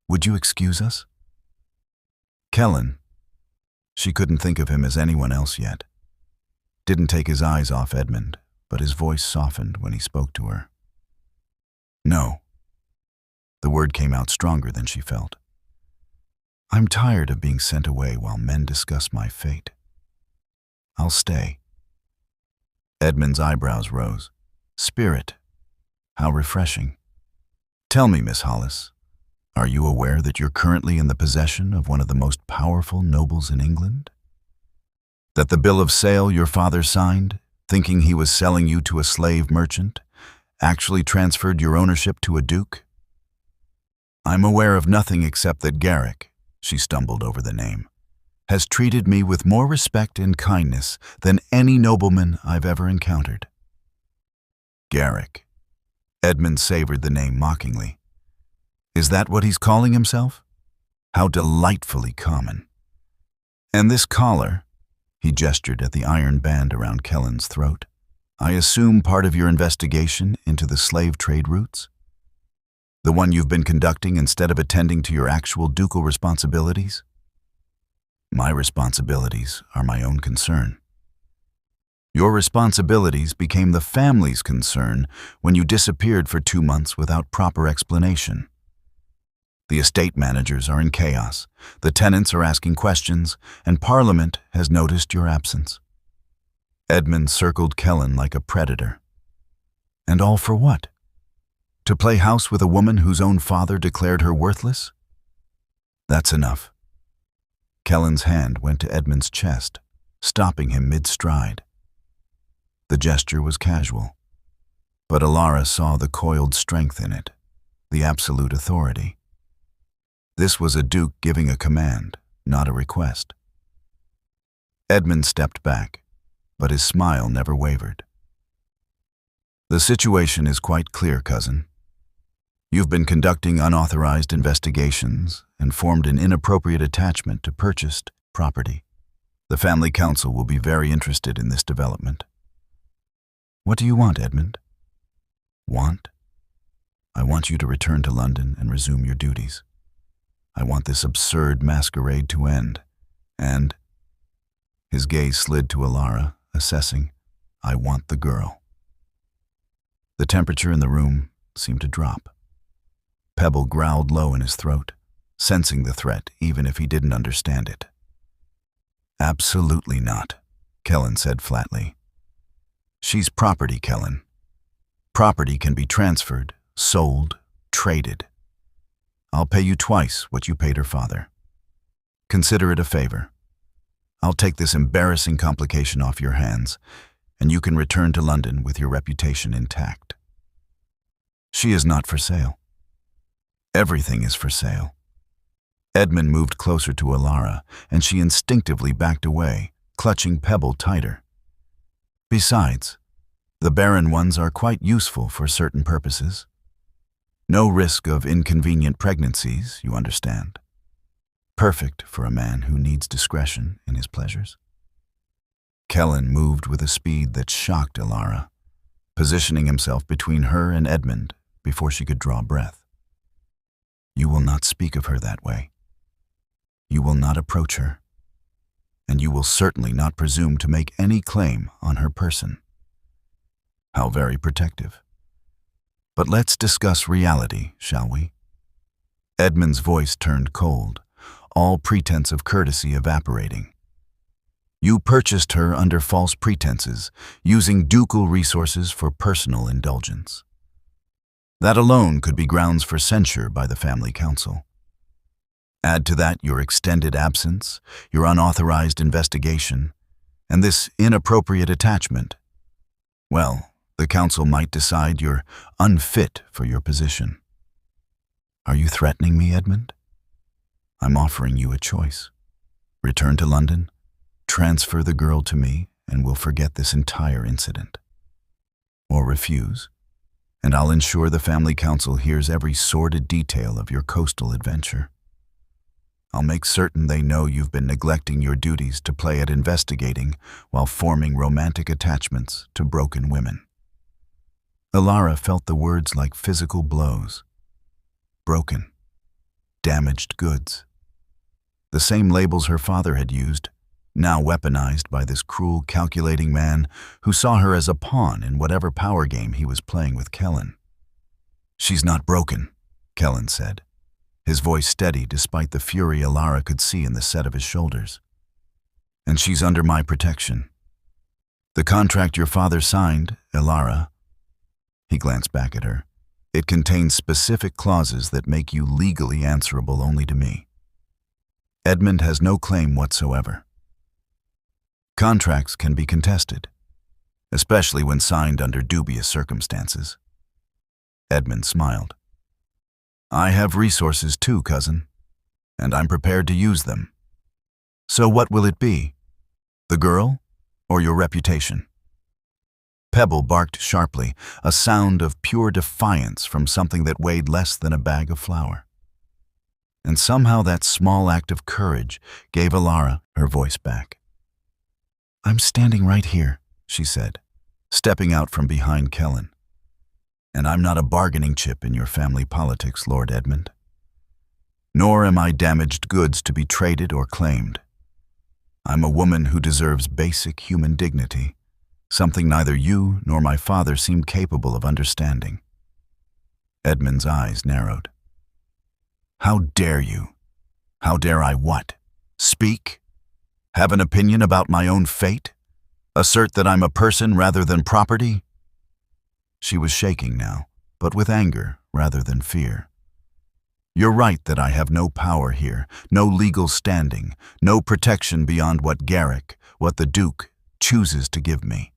would you excuse us? Kellen, she couldn't think of him as anyone else yet, didn't take his eyes off Edmund, but his voice softened when he spoke to her. No. The word came out stronger than she felt. I'm tired of being sent away while men discuss my fate. I'll stay. Edmund's eyebrows rose. Spirit. How refreshing. Tell me, Miss Hollis, are you aware that you're currently in the possession of one of the most powerful nobles in England? That the bill of sale your father signed, thinking he was selling you to a slave merchant, actually transferred your ownership to a duke? I'm aware of nothing except that Garrick, she stumbled over the name, has treated me with more respect and kindness than any nobleman I've ever encountered. Garrick. Edmund savored the name mockingly. Is that what he's calling himself? How delightfully common. And this collar, he gestured at the iron band around Kellen's throat, I assume part of your investigation into the slave trade routes? The one you've been conducting instead of attending to your actual ducal responsibilities? My responsibilities are my own concern. Your responsibilities became the family's concern when you disappeared for 2 months without proper explanation. The estate managers are in chaos, the tenants are asking questions, and Parliament has noticed your absence. Edmund circled Kellen like a predator. And all for what? To play house with a woman whose own father declared her worthless? That's enough. Kellen's hand went to Edmund's chest, stopping him mid-stride. The gesture was casual, but Elara saw the coiled strength in it, the absolute authority. This was a duke giving a command, not a request. Edmund stepped back, but his smile never wavered. The situation is quite clear, cousin. You've been conducting unauthorized investigations and formed an inappropriate attachment to purchased property. The family council will be very interested in this development. What do you want, Edmund? Want? I want you to return to London and resume your duties. I want this absurd masquerade to end, and... His gaze slid to Elara, assessing, I want the girl. The temperature in the room seemed to drop. Pebble growled low in his throat, sensing the threat even if he didn't understand it. "Absolutely not," Kellen said flatly. "She's property, Kellen. Property can be transferred, sold, traded. I'll pay you twice what you paid her father. Consider it a favor. I'll take this embarrassing complication off your hands, and you can return to London with your reputation intact. She is not for sale. Everything is for sale." Edmund moved closer to Elara, and she instinctively backed away, clutching Pebble tighter. "Besides, the barren ones are quite useful for certain purposes. No risk of inconvenient pregnancies, you understand. Perfect for a man who needs discretion in his pleasures." Kellen moved with a speed that shocked Elara, positioning himself between her and Edmund before she could draw breath. "You will not speak of her that way. You will not approach her, and you will certainly not presume to make any claim on her person." How very protective. "But let's discuss reality, shall we?" Edmund's voice turned cold, all pretense of courtesy evaporating. "You purchased her under false pretenses, using ducal resources for personal indulgence. That alone could be grounds for censure by the family council. Add to that your extended absence, your unauthorized investigation, and this inappropriate attachment. Well, the council might decide you're unfit for your position. Are you threatening me, Edmund? I'm offering you a choice. Return to London, transfer the girl to me, and we'll forget this entire incident. Or refuse, and I'll ensure the family council hears every sordid detail of your coastal adventure. I'll make certain they know you've been neglecting your duties to play at investigating while forming romantic attachments to broken women." Elara felt the words like physical blows. Broken. Damaged goods. The same labels her father had used, now weaponized by this cruel, calculating man who saw her as a pawn in whatever power game he was playing with Kellen. "She's not broken," Kellen said, his voice steady despite the fury Elara could see in the set of his shoulders. "And she's under my protection. The contract your father signed, Elara," he glanced back at her, "it contains specific clauses that make you legally answerable only to me. Edmund has no claim whatsoever. Contracts can be contested, especially when signed under dubious circumstances." Edmund smiled. "I have resources too, cousin, and I'm prepared to use them. So what will it be? The girl or your reputation?" Pebble barked sharply, a sound of pure defiance from something that weighed less than a bag of flour. And somehow that small act of courage gave Elara her voice back. "I'm standing right here," she said, stepping out from behind Kellen. "And I'm not a bargaining chip in your family politics, Lord Edmund. Nor am I damaged goods to be traded or claimed. I'm a woman who deserves basic human dignity, something neither you nor my father seemed capable of understanding." Edmund's eyes narrowed. "How dare you? How dare I what? Speak? Have an opinion about my own fate? Assert that I'm a person rather than property?" She was shaking now, but with anger rather than fear. "You're right that I have no power here, no legal standing, no protection beyond what Garrick, what the Duke, chooses to give me.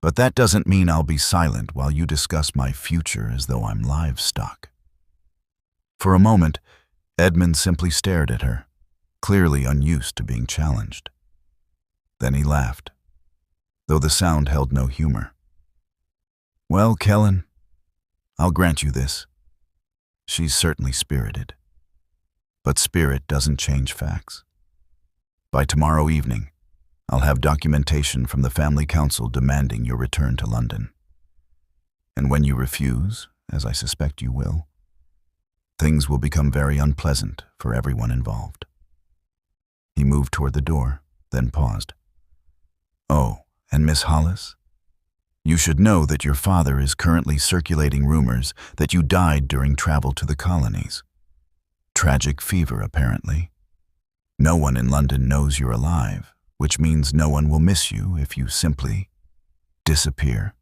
But that doesn't mean I'll be silent while you discuss my future as though I'm livestock." For a moment, Edmund simply stared at her, clearly unused to being challenged. Then he laughed, though the sound held no humor. "Well, Kellen, I'll grant you this. She's certainly spirited. But spirit doesn't change facts. By tomorrow evening, I'll have documentation from the family council demanding your return to London. And when you refuse, as I suspect you will, things will become very unpleasant for everyone involved." He moved toward the door, then paused. "Oh, and Miss Hollis? You should know that your father is currently circulating rumors that you died during travel to the colonies. Tragic fever, apparently. No one in London knows you're alive, which means no one will miss you if you simply disappear.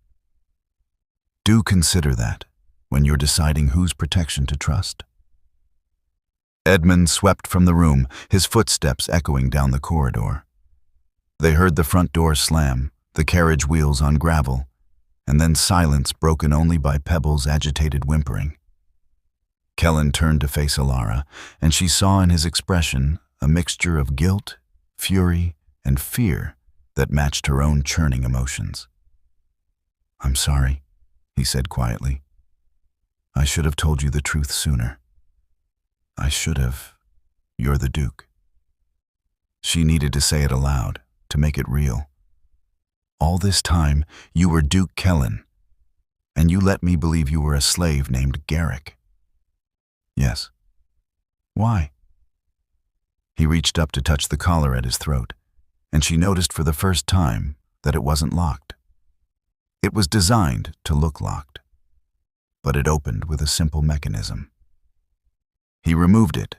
Do consider that when you're deciding whose protection to trust. Edmund swept from the room, his footsteps echoing down the corridor. They heard the front door slam, the carriage wheels on gravel, and then silence broken only by Pebble's agitated whimpering. Kellen turned to face Elara, and she saw in his expression a mixture of guilt, fury, and fear that matched her own churning emotions. "I'm sorry," he said quietly. "I should have told you the truth sooner. I should have. You're the Duke." She needed to say it aloud, to make it real. "All this time, you were Duke Kellen, and you let me believe you were a slave named Garrick." "Yes." "Why?" He reached up to touch the collar at his throat, and she noticed for the first time that it wasn't locked. It was designed to look locked, but it opened with a simple mechanism. He removed it,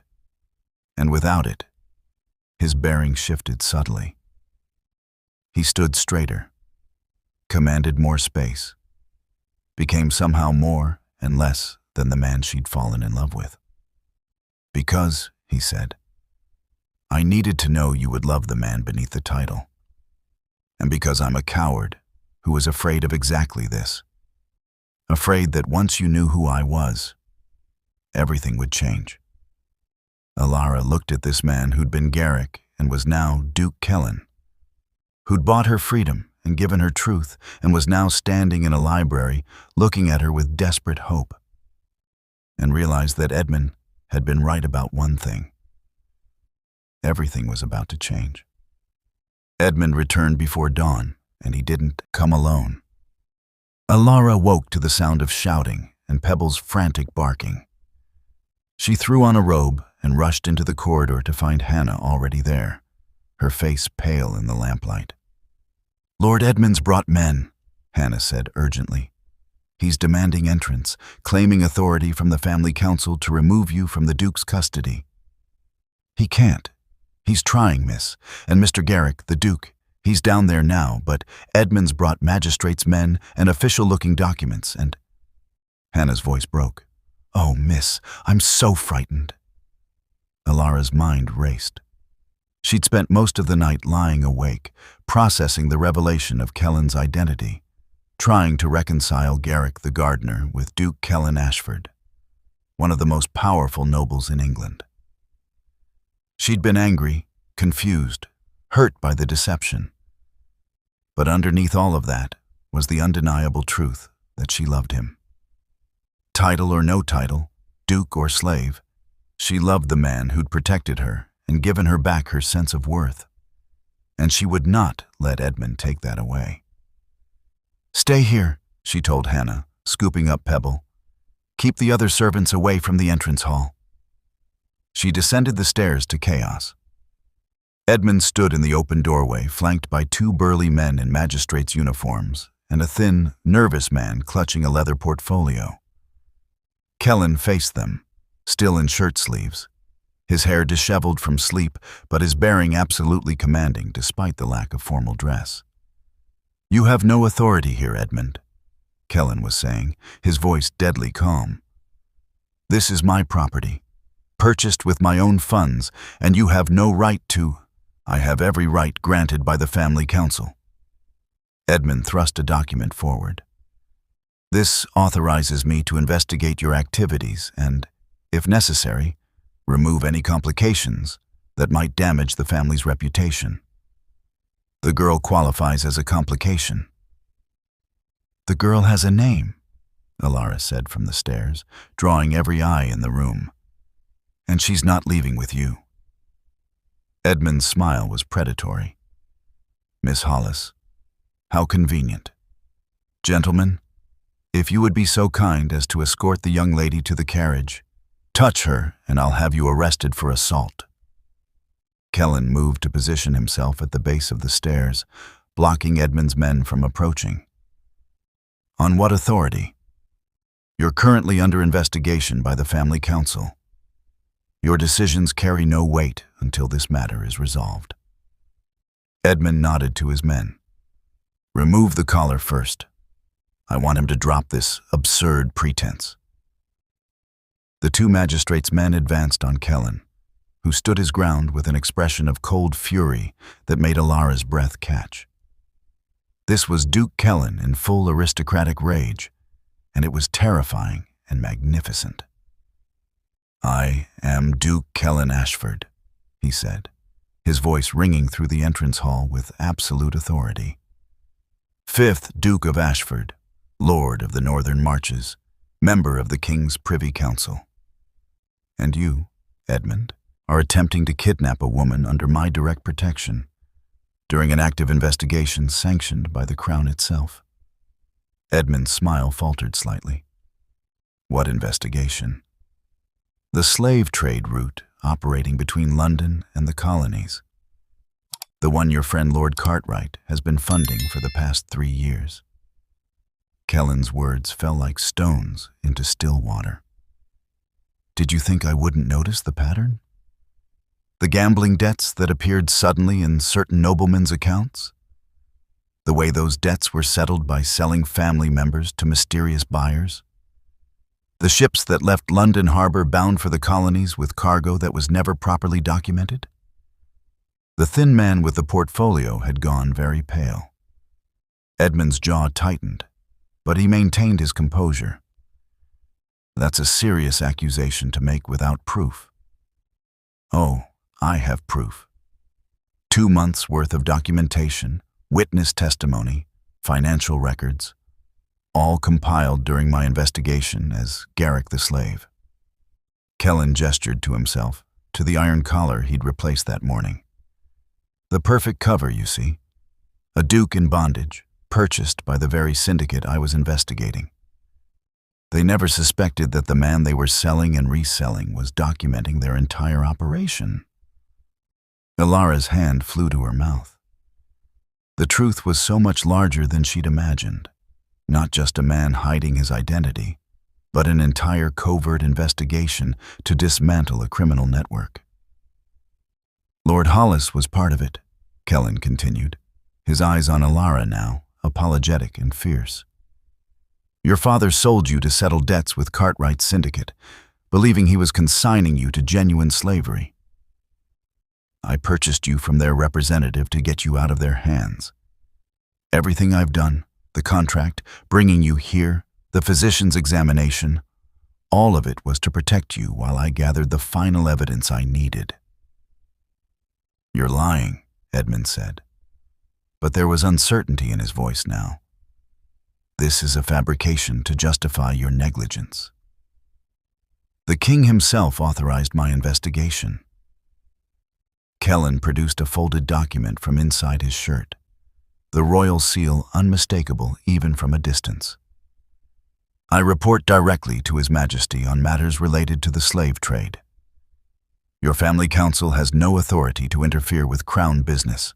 and without it, his bearing shifted subtly. He stood straighter, commanded more space, became somehow more and less than the man she'd fallen in love with. "Because," he said, "I needed to know you would love the man beneath the title. And because I'm a coward who was afraid of exactly this. Afraid that once you knew who I was, everything would change." Elara looked at this man who'd been Garrick and was now Duke Kellen, who'd bought her freedom and given her truth and was now standing in a library looking at her with desperate hope, and realized that Edmund had been right about one thing. Everything was about to change. Edmund returned before dawn, and he didn't come alone. Elara woke to the sound of shouting and Pebble's frantic barking. She threw on a robe and rushed into the corridor to find Hannah already there, her face pale in the lamplight. "Lord Edmund's brought men," Hannah said urgently. "He's demanding entrance, claiming authority from the family council to remove you from the Duke's custody." "He can't. He's trying, miss, and Mr. Garrick, the Duke, he's down there now, but Edmund's brought magistrates' men and official-looking documents, and—" Hannah's voice broke. "Oh, miss, I'm so frightened." Elara's mind raced. She'd spent most of the night lying awake, processing the revelation of Kellen's identity, trying to reconcile Garrick the gardener with Duke Kellen Ashford, one of the most powerful nobles in England. She'd been angry, confused, hurt by the deception. But underneath all of that was the undeniable truth that she loved him. Title or no title, Duke or slave, she loved the man who'd protected her and given her back her sense of worth. And she would not let Edmund take that away. "Stay here," she told Hannah, scooping up Pebble. "Keep the other servants away from the entrance hall." She descended the stairs to chaos. Edmund stood in the open doorway, flanked by two burly men in magistrates' uniforms and a thin, nervous man clutching a leather portfolio. Kellen faced them, still in shirt sleeves, his hair disheveled from sleep, but his bearing absolutely commanding despite the lack of formal dress. "You have no authority here, Edmund," Kellen was saying, his voice deadly calm. "This is my property, purchased with my own funds, and you have no right to—" "I have every right granted by the family council." Edmund thrust a document forward. "This authorizes me to investigate your activities and, if necessary, remove any complications that might damage the family's reputation. The girl qualifies as a complication." "The girl has a name," Elara said from the stairs, drawing every eye in the room. "And she's not leaving with you." Edmund's smile was predatory. "Miss Hollis, how convenient. Gentlemen, if you would be so kind as to escort the young lady to the carriage, touch her and I'll have you arrested for assault." Kellen moved to position himself at the base of the stairs, blocking Edmund's men from approaching. "On what authority?" "You're currently under investigation by the family council. Your decisions carry no weight until this matter is resolved. Edmund nodded to his men. Remove the collar first. I want him to drop this absurd pretense. The two magistrates' men advanced on Kellen, who stood his ground with an expression of cold fury that made Elara's breath catch. This was Duke Kellen in full aristocratic rage, and it was terrifying and magnificent. I am Duke Kellen Ashford, he said, his voice ringing through the entrance hall with absolute authority. 5th Duke of Ashford, Lord of the Northern Marches, member of the King's Privy Council. And you, Edmund, are attempting to kidnap a woman under my direct protection during an active investigation sanctioned by the Crown itself. Edmund's smile faltered slightly. What investigation? The slave trade route operating between London and the colonies. The one your friend Lord Cartwright has been funding for the past 3 years. Kellen's words fell like stones into still water. Did you think I wouldn't notice the pattern? The gambling debts that appeared suddenly in certain noblemen's accounts? The way those debts were settled by selling family members to mysterious buyers? The ships that left London harbor bound for the colonies with cargo that was never properly documented? The thin man with the portfolio had gone very pale. Edmund's jaw tightened, but he maintained his composure. That's a serious accusation to make without proof. Oh, I have proof. 2 months' worth of documentation, witness testimony, financial records, all compiled during my investigation as Garrick the slave. Kellen gestured to himself, to the iron collar he'd replaced that morning. The perfect cover, you see. A duke in bondage, purchased by the very syndicate I was investigating. They never suspected that the man they were selling and reselling was documenting their entire operation. Elara's hand flew to her mouth. The truth was so much larger than she'd imagined. Not just a man hiding his identity, but an entire covert investigation to dismantle a criminal network. Lord Hollis was part of it, Kellen continued, his eyes on Elara now, apologetic and fierce. Your father sold you to settle debts with Cartwright's syndicate, believing he was consigning you to genuine slavery. I purchased you from their representative to get you out of their hands. Everything I've done, the contract, bringing you here, the physician's examination, all of it was to protect you while I gathered the final evidence I needed. You're lying, Edmund said, but there was uncertainty in his voice now. This is a fabrication to justify your negligence. The king himself authorized my investigation. Kellen produced a folded document from inside his shirt, the royal seal unmistakable even from a distance. I report directly to His Majesty on matters related to the slave trade. Your family council has no authority to interfere with crown business.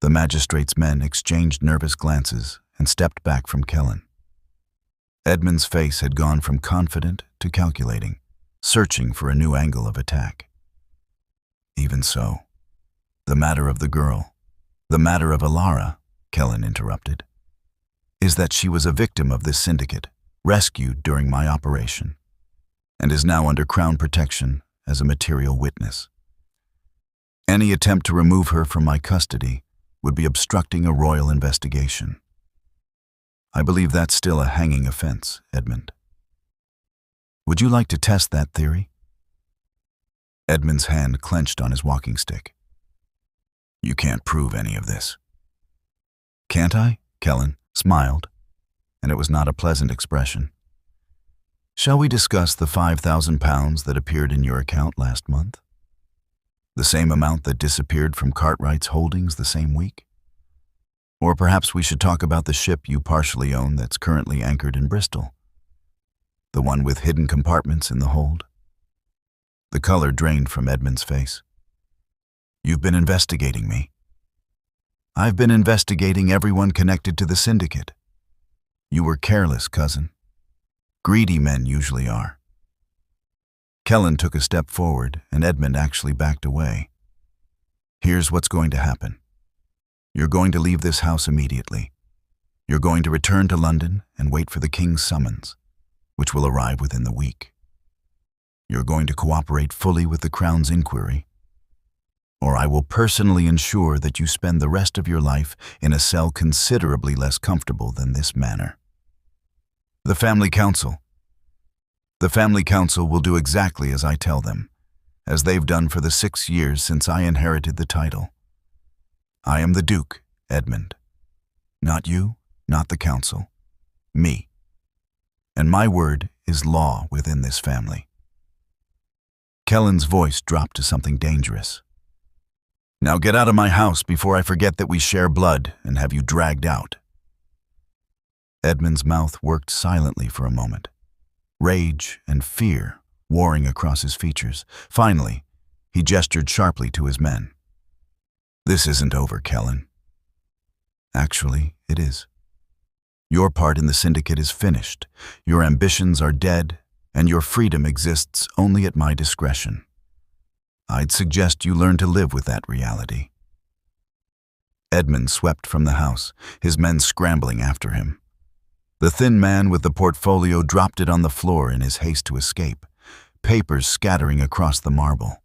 The magistrate's men exchanged nervous glances and stepped back from Kellen. Edmund's face had gone from confident to calculating, searching for a new angle of attack. Even so, the matter of the girl, the matter of Elara, Kellen interrupted, is that she was a victim of this syndicate, rescued during my operation, and is now under Crown protection as a material witness. Any attempt to remove her from my custody would be obstructing a royal investigation. I believe that's still a hanging offense, Edmund. Would you like to test that theory? Edmund's hand clenched on his walking stick. You can't prove any of this. Can't I? Kellen smiled, and it was not a pleasant expression. Shall we discuss the £5,000 that appeared in your account last month? The same amount that disappeared from Cartwright's holdings the same week? Or perhaps we should talk about the ship you partially own that's currently anchored in Bristol, the one with hidden compartments in the hold. The color drained from Edmund's face. You've been investigating me. I've been investigating everyone connected to the syndicate. You were careless, cousin. Greedy men usually are. Kellen took a step forward, and Edmund actually backed away. Here's what's going to happen. You're going to leave this house immediately. You're going to return to London and wait for the king's summons, which will arrive within the week. You're going to cooperate fully with the Crown's inquiry, or I will personally ensure that you spend the rest of your life in a cell considerably less comfortable than this manor. The family council. The family council will do exactly as I tell them, as they've done for the 6 years since I inherited the title. I am the Duke, Edmund. Not you, not the council. Me. And my word is law within this family. Kellen's voice dropped to something dangerous. Now get out of my house before I forget that we share blood and have you dragged out. Edmund's mouth worked silently for a moment, rage and fear warring across his features. Finally, he gestured sharply to his men. This isn't over, Kellen. Actually, it is. Your part in the syndicate is finished, your ambitions are dead, and your freedom exists only at my discretion. I'd suggest you learn to live with that reality. Edmund swept from the house, his men scrambling after him. The thin man with the portfolio dropped it on the floor in his haste to escape, papers scattering across the marble.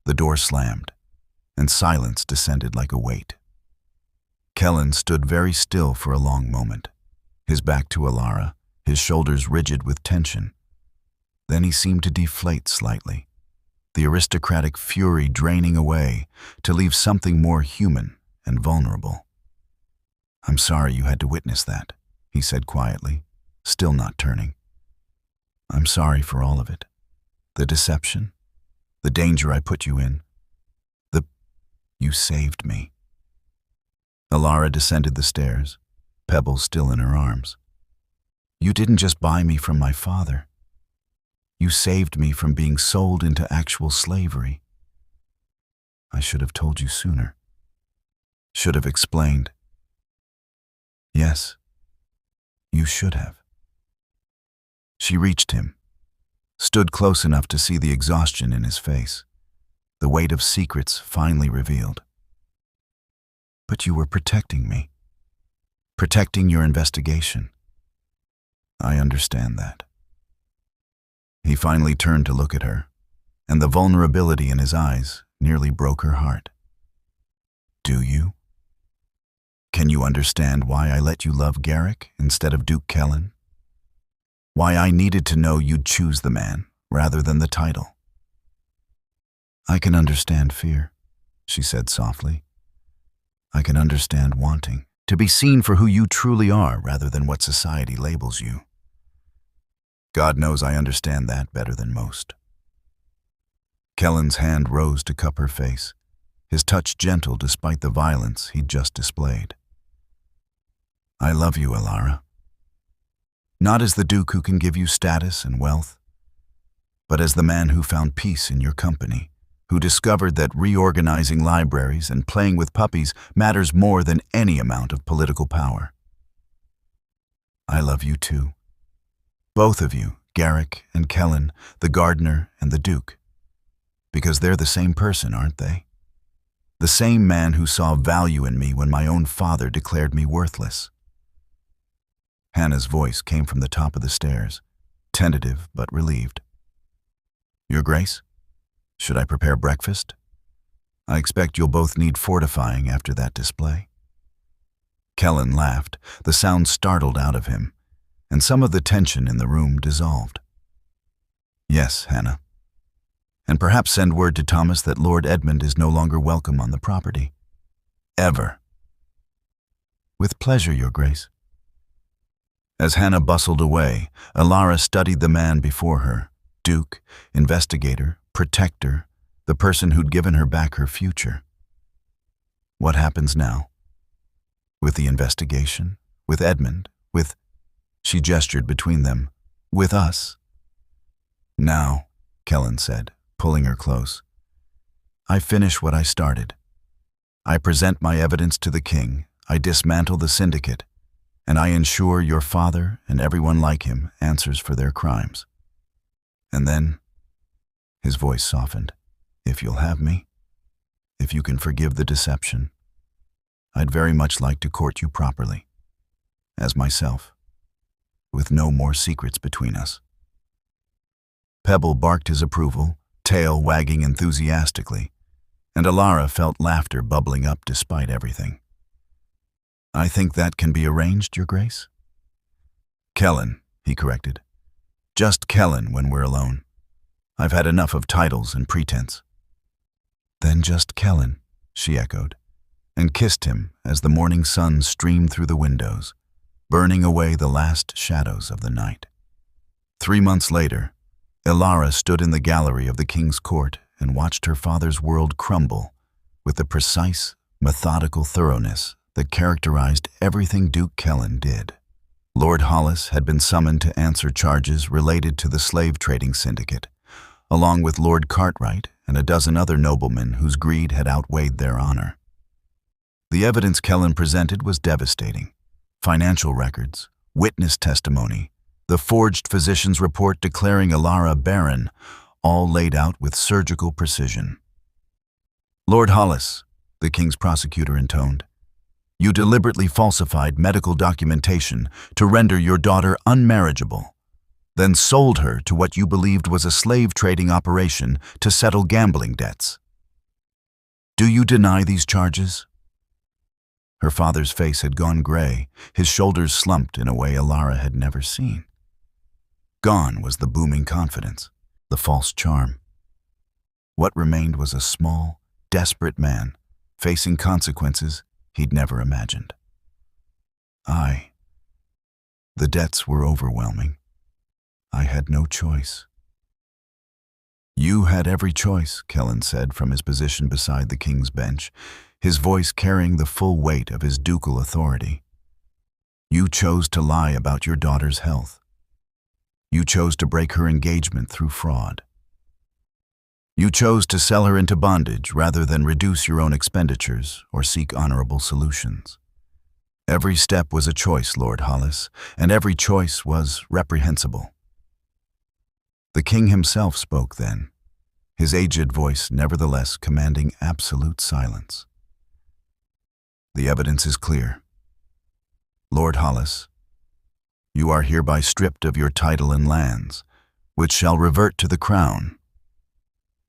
The door slammed, and silence descended like a weight. Kellen stood very still for a long moment, his back to Elara, his shoulders rigid with tension. Then he seemed to deflate slightly, the aristocratic fury draining away to leave something more human and vulnerable. I'm sorry you had to witness that, he said quietly, still not turning. I'm sorry for all of it. The deception, the danger I put you in, you saved me. Elara descended the stairs, Pebble still in her arms. You didn't just buy me from my father. You saved me from being sold into actual slavery. I should have told you sooner. Should have explained. Yes, you should have. She reached him, stood close enough to see the exhaustion in his face, the weight of secrets finally revealed. But you were protecting me, protecting your investigation. I understand that. He finally turned to look at her, and the vulnerability in his eyes nearly broke her heart. Do you? Can you understand why I let you love Garrick instead of Duke Kellen? Why I needed to know you'd choose the man rather than the title? I can understand fear, she said softly. I can understand wanting to be seen for who you truly are rather than what society labels you. God knows I understand that better than most. Kellen's hand rose to cup her face, his touch gentle despite the violence he'd just displayed. I love you, Elara. Not as the Duke who can give you status and wealth, but as the man who found peace in your company, who discovered that reorganizing libraries and playing with puppies matters more than any amount of political power. I love you too. Both of you, Garrick and Kellen, the gardener and the Duke. Because they're the same person, aren't they? The same man who saw value in me when my own father declared me worthless. Hannah's voice came from the top of the stairs, tentative but relieved. Your Grace? Should I prepare breakfast? I expect you'll both need fortifying after that display. Kellen laughed, the sound startled out of him, and some of the tension in the room dissolved. Yes, Hannah. And perhaps send word to Thomas that Lord Edmund is no longer welcome on the property. Ever. With pleasure, Your Grace. As Hannah bustled away, Elara studied the man before her, Duke, investigator, protector, the person who'd given her back her future. What happens now? With the investigation? With Edmund? With... She gestured between them. With us? Now, Kellen said, pulling her close. I finish what I started. I present my evidence to the king, I dismantle the syndicate, and I ensure your father and everyone like him answers for their crimes. And then His voice softened. If you'll have me, if you can forgive the deception, I'd very much like to court you properly, as myself, with no more secrets between us. Pebble barked his approval, tail wagging enthusiastically, and Elara felt laughter bubbling up despite everything. I think that can be arranged, Your Grace? Kellen, he corrected. Just Kellen when we're alone. I've had enough of titles and pretense. Then just Kellen, she echoed, and kissed him as the morning sun streamed through the windows, burning away the last shadows of the night. 3 months later, Elara stood in the gallery of the king's court and watched her father's world crumble with the precise, methodical thoroughness that characterized everything Duke Kellen did. Lord Hollis had been summoned to answer charges related to the slave trading syndicate, along with Lord Cartwright and a dozen other noblemen whose greed had outweighed their honor. The evidence Kellen presented was devastating. Financial records, witness testimony, the forged physician's report declaring Elara barren, all laid out with surgical precision. Lord Hollis, the king's prosecutor intoned, you deliberately falsified medical documentation to render your daughter unmarriageable, then sold her to what you believed was a slave trading operation to settle gambling debts. Do you deny these charges? Her father's face had gone gray, his shoulders slumped in a way Elara had never seen. Gone was the booming confidence, the false charm. What remained was a small, desperate man facing consequences he'd never imagined. The debts were overwhelming. I had no choice. You had every choice, Kellen said from his position beside the king's bench, his voice carrying the full weight of his ducal authority. You chose to lie about your daughter's health. You chose to break her engagement through fraud. You chose to sell her into bondage rather than reduce your own expenditures or seek honorable solutions. Every step was a choice, Lord Hollis, and every choice was reprehensible. The king himself spoke then, his aged voice nevertheless commanding absolute silence. The evidence is clear. Lord Hollis, you are hereby stripped of your title and lands, which shall revert to the crown.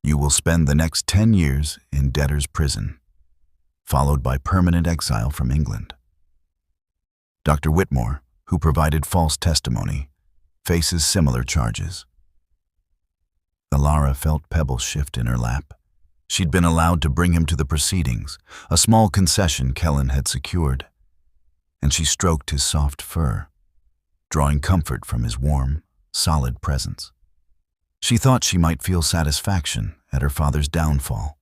You will spend the next 10 years in debtor's prison, followed by permanent exile from England. Dr. Whitmore, who provided false testimony, faces similar charges. Elara felt Pebble shift in her lap. She'd been allowed to bring him to the proceedings, a small concession Kellen had secured, and she stroked his soft fur, drawing comfort from his warm, solid presence. She thought she might feel satisfaction at her father's downfall,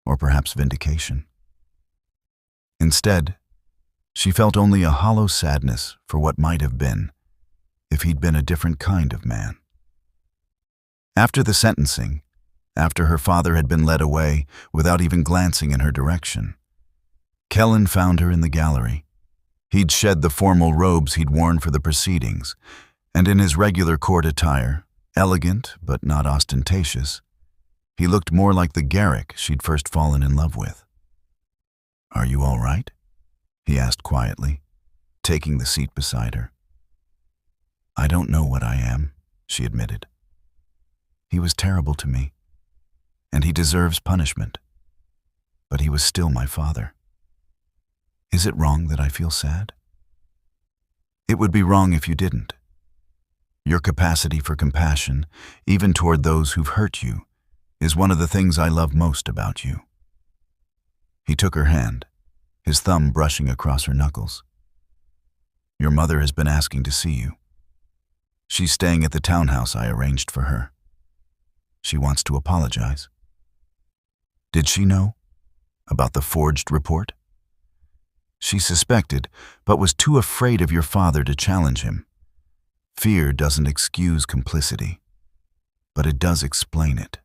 or perhaps vindication. Instead, she felt only a hollow sadness for what might have been if he'd been a different kind of man. After the sentencing, after her father had been led away without even glancing in her direction, Kellen found her in the gallery. He'd shed the formal robes he'd worn for the proceedings, and in his regular court attire, elegant but not ostentatious, he looked more like the Garrick she'd first fallen in love with. Are you all right? He asked quietly, taking the seat beside her. I don't know what I am, she admitted. He was terrible to me, and he deserves punishment, but he was still my father. Is it wrong that I feel sad? It would be wrong if you didn't. Your capacity for compassion, even toward those who've hurt you, is one of the things I love most about you. He took her hand, his thumb brushing across her knuckles. Your mother has been asking to see you. She's staying at the townhouse I arranged for her. She wants to apologize. Did she know about the forged report? She suspected, but was too afraid of your father to challenge him. Fear doesn't excuse complicity, but it does explain it.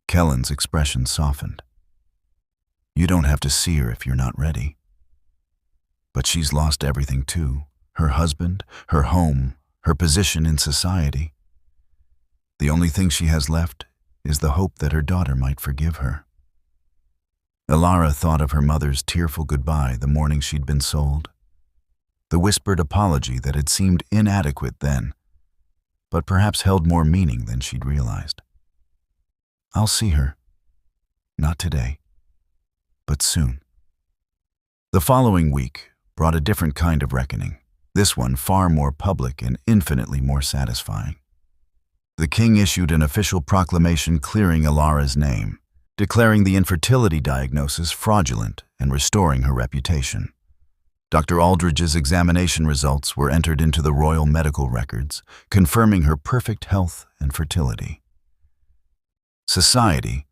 Kellen's expression softened. You don't have to see her if you're not ready. But she's lost everything too, her husband, her home, her position in society. The only thing she has left is the hope that her daughter might forgive her. Elara thought of her mother's tearful goodbye the morning she'd been sold, the whispered apology that had seemed inadequate then, but perhaps held more meaning than she'd realized. I'll see her. Not today, but soon. The following week brought a different kind of reckoning, this one far more public and infinitely more satisfying. The king issued an official proclamation clearing Elara's name, declaring the infertility diagnosis fraudulent and restoring her reputation. Dr. Aldridge's examination results were entered into the royal medical records, confirming her perfect health and fertility. Society,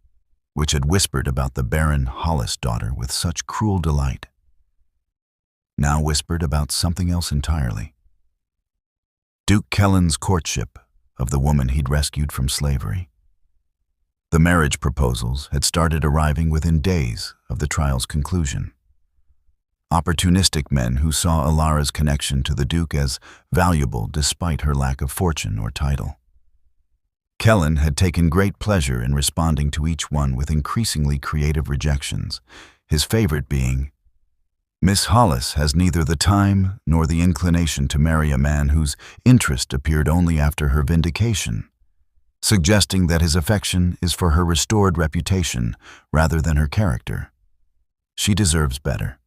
which had whispered about the barren Hollis daughter with such cruel delight, now whispered about something else entirely. Duke Kellen's courtship of the woman he'd rescued from slavery. The marriage proposals had started arriving within days of the trial's conclusion. Opportunistic men who saw Elara's connection to the Duke as valuable despite her lack of fortune or title. Kellen had taken great pleasure in responding to each one with increasingly creative rejections, his favorite being, "Miss Hollis has neither the time nor the inclination to marry a man whose interest appeared only after her vindication," suggesting that his affection is for her restored reputation rather than her character. She deserves better.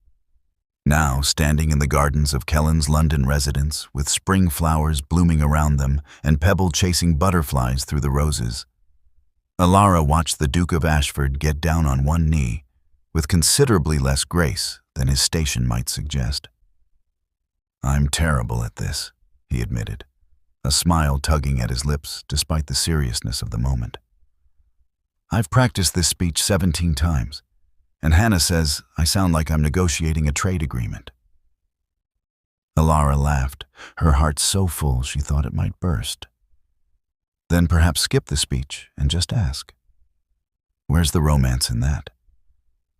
Now, standing in the gardens of Kellen's London residence, with spring flowers blooming around them and Pebble chasing butterflies through the roses, Elara watched the Duke of Ashford get down on one knee, with considerably less grace than his station might suggest. "I'm terrible at this," he admitted, a smile tugging at his lips despite the seriousness of the moment. "I've practiced this speech 17 times. And Hannah says I sound like I'm negotiating a trade agreement." Elara laughed, her heart so full she thought it might burst. "Then perhaps skip the speech and just ask. Where's the romance in that?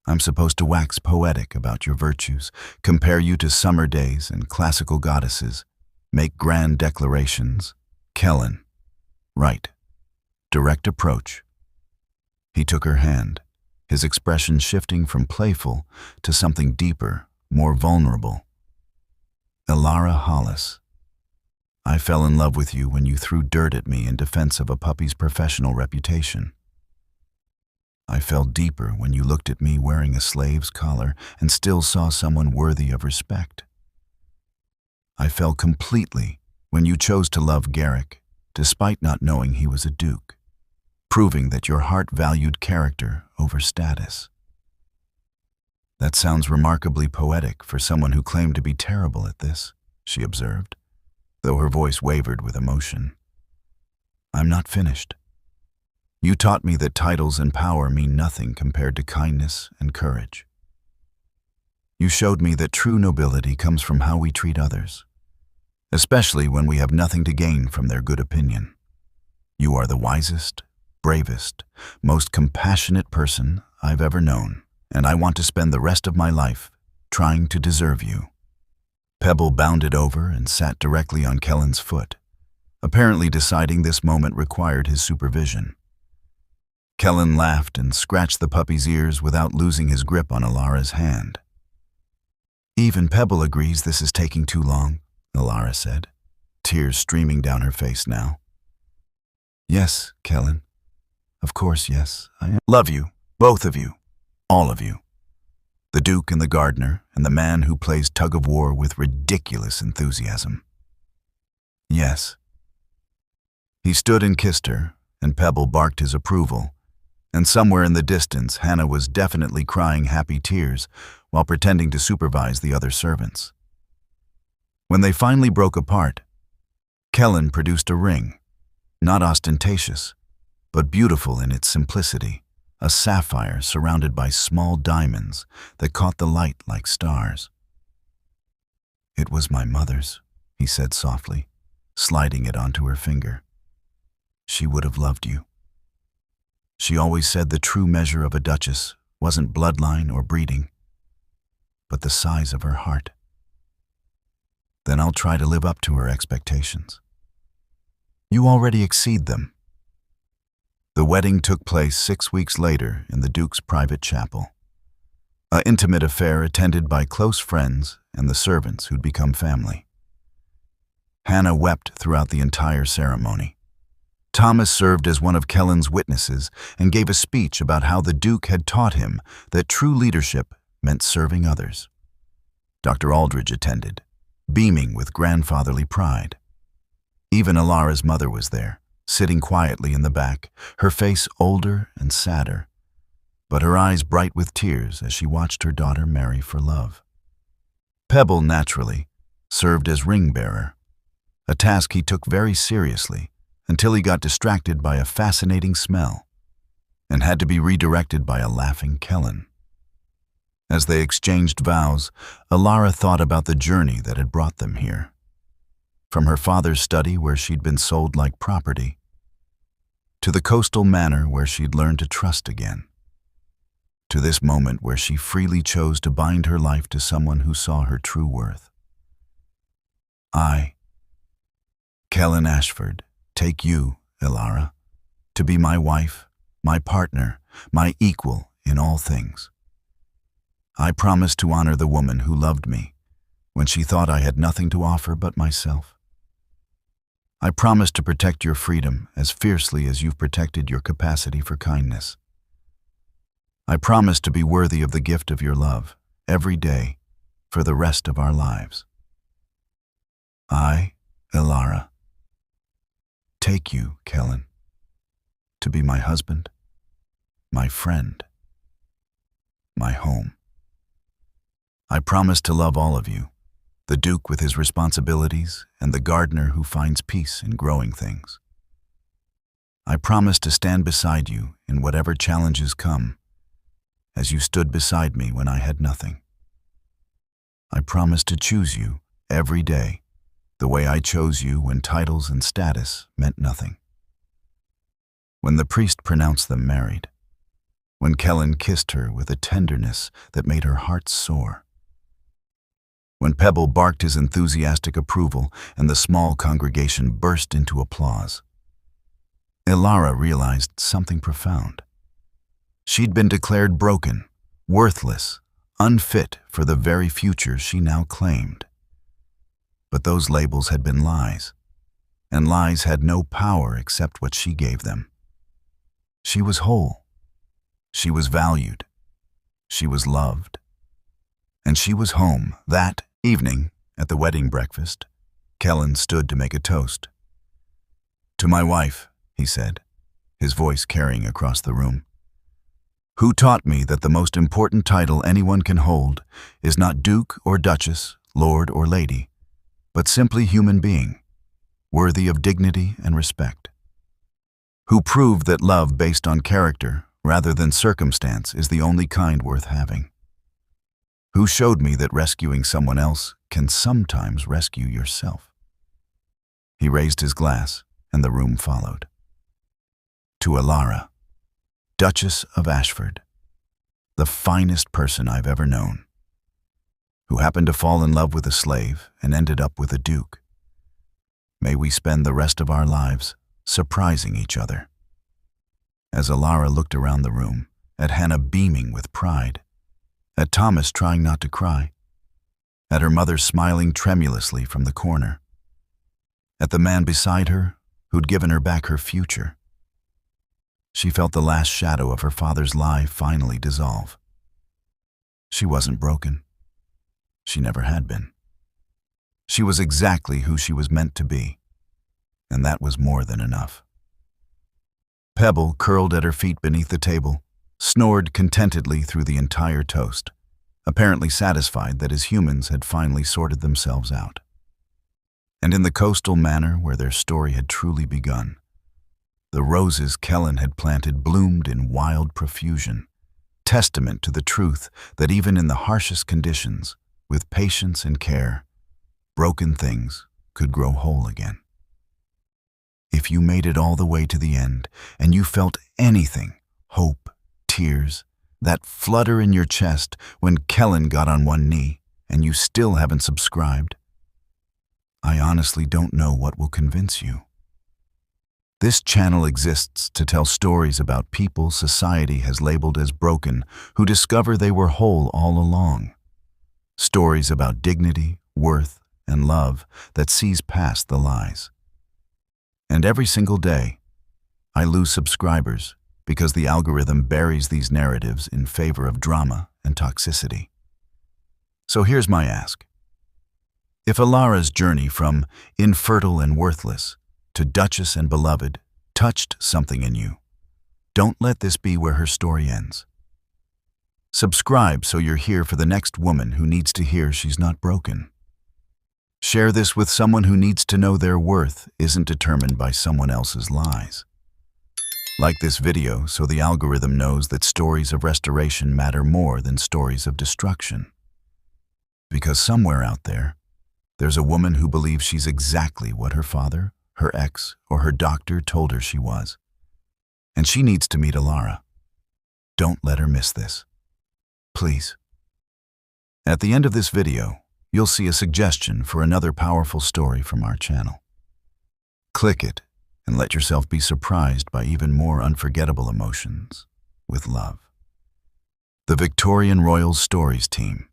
I'm supposed to wax poetic about your virtues, compare you to summer days and classical goddesses, make grand declarations. Kellen. Right. Direct approach." He took her hand, his expression shifting from playful to something deeper, more vulnerable. "Elara Hollis, I fell in love with you when you threw dirt at me in defense of a puppy's professional reputation. I fell deeper when you looked at me wearing a slave's collar and still saw someone worthy of respect. I fell completely when you chose to love Garrick, despite not knowing he was a duke, proving that your heart valued character over status." "That sounds remarkably poetic for someone who claimed to be terrible at this," she observed, though her voice wavered with emotion. "I'm not finished. You taught me that titles and power mean nothing compared to kindness and courage. You showed me that true nobility comes from how we treat others, especially when we have nothing to gain from their good opinion. You are the wisest, bravest, most compassionate person I've ever known, and I want to spend the rest of my life trying to deserve you." Pebble bounded over and sat directly on Kellen's foot, apparently deciding this moment required his supervision. Kellen laughed and scratched the puppy's ears without losing his grip on Elara's hand. "Even Pebble agrees this is taking too long," Elara said, tears streaming down her face now. "Yes, Kellen. Of course, yes. I love you, both of you, all of you. The Duke and the gardener, and the man who plays tug-of-war with ridiculous enthusiasm. Yes." He stood and kissed her, and Pebble barked his approval, and somewhere in the distance Hannah was definitely crying happy tears while pretending to supervise the other servants. When they finally broke apart, Kellen produced a ring, not ostentatious, but beautiful in its simplicity, a sapphire surrounded by small diamonds that caught the light like stars. "It was my mother's," he said softly, sliding it onto her finger. "She would have loved you. She always said the true measure of a duchess wasn't bloodline or breeding, but the size of her heart. Then I'll try to live up to her expectations. You already exceed them, The wedding took place 6 weeks later in the Duke's private chapel. An intimate affair attended by close friends and the servants who'd become family. Hannah wept throughout the entire ceremony. Thomas served as one of Kellen's witnesses and gave a speech about how the Duke had taught him that true leadership meant serving others. Dr. Aldridge attended, beaming with grandfatherly pride. Even Elara's mother was there, sitting quietly in the back, her face older and sadder, but her eyes bright with tears as she watched her daughter marry for love. Pebble, naturally, served as ring-bearer, a task he took very seriously until he got distracted by a fascinating smell and had to be redirected by a laughing Kellen. As they exchanged vows, Elara thought about the journey that had brought them here. From her father's study where she'd been sold like property, to the coastal manor where she'd learned to trust again, to this moment where she freely chose to bind her life to someone who saw her true worth. I, Kellen Ashford, take you, Elara, to be my wife, my partner, my equal in all things. I promise to honor the woman who loved me when she thought I had nothing to offer but myself. I promise to protect your freedom as fiercely as you've protected your capacity for kindness. I promise to be worthy of the gift of your love every day for the rest of our lives. I, Elara, take you, Kellen, to be my husband, my friend, my home. I promise to love all of you, the Duke with his responsibilities and the gardener who finds peace in growing things. I promise to stand beside you in whatever challenges come, as you stood beside me when I had nothing. I promise to choose you every day the way I chose you when titles and status meant nothing. When the priest pronounced them married, when Kellen kissed her with a tenderness that made her heart soar, when Pebble barked his enthusiastic approval and the small congregation burst into applause, Elara realized something profound. She'd been declared broken, worthless, unfit for the very future she now claimed. But those labels had been lies, and lies had no power except what she gave them. She was whole. She was valued. She was loved. And she was home. That evening, at the wedding breakfast, Kellen stood to make a toast. "To my wife," he said, his voice carrying across the room, "who taught me that the most important title anyone can hold is not Duke or Duchess, Lord or Lady, but simply human being, worthy of dignity and respect. Who proved that love based on character rather than circumstance is the only kind worth having. Who showed me that rescuing someone else can sometimes rescue yourself." He raised his glass, and the room followed. "To Elara, Duchess of Ashford, the finest person I've ever known, who happened to fall in love with a slave and ended up with a duke. May we spend the rest of our lives surprising each other." As Elara looked around the room, at Hannah beaming with pride, at Thomas trying not to cry, at her mother smiling tremulously from the corner, at the man beside her who'd given her back her future, she felt the last shadow of her father's lie finally dissolve. She wasn't broken. She never had been. She was exactly who she was meant to be, and that was more than enough. Pebble, curled at her feet beneath the table, snored contentedly through the entire toast, apparently satisfied that his humans had finally sorted themselves out. And in the coastal manor where their story had truly begun, the roses Kellen had planted bloomed in wild profusion, testament to the truth that even in the harshest conditions, with patience and care, broken things could grow whole again. If you made it all the way to the end and you felt anything, hope, tears, that flutter in your chest when Kellen got on one knee and you still haven't subscribed, I honestly don't know what will convince you. This channel exists to tell stories about people society has labeled as broken who discover they were whole all along. Stories about dignity, worth, and love that sees past the lies. And every single day, I lose subscribers because the algorithm buries these narratives in favor of drama and toxicity. So here's my ask. If Elara's journey from infertile and worthless to Duchess and beloved touched something in you, don't let this be where her story ends. Subscribe so you're here for the next woman who needs to hear she's not broken. Share this with someone who needs to know their worth isn't determined by someone else's lies. Like this video so the algorithm knows that stories of restoration matter more than stories of destruction. Because somewhere out there, there's a woman who believes she's exactly what her father, her ex, or her doctor told her she was. And she needs to meet Elara. Don't let her miss this. Please. At the end of this video, you'll see a suggestion for another powerful story from our channel. Click it and let yourself be surprised by even more unforgettable emotions with love. The Victorian Royal Stories team.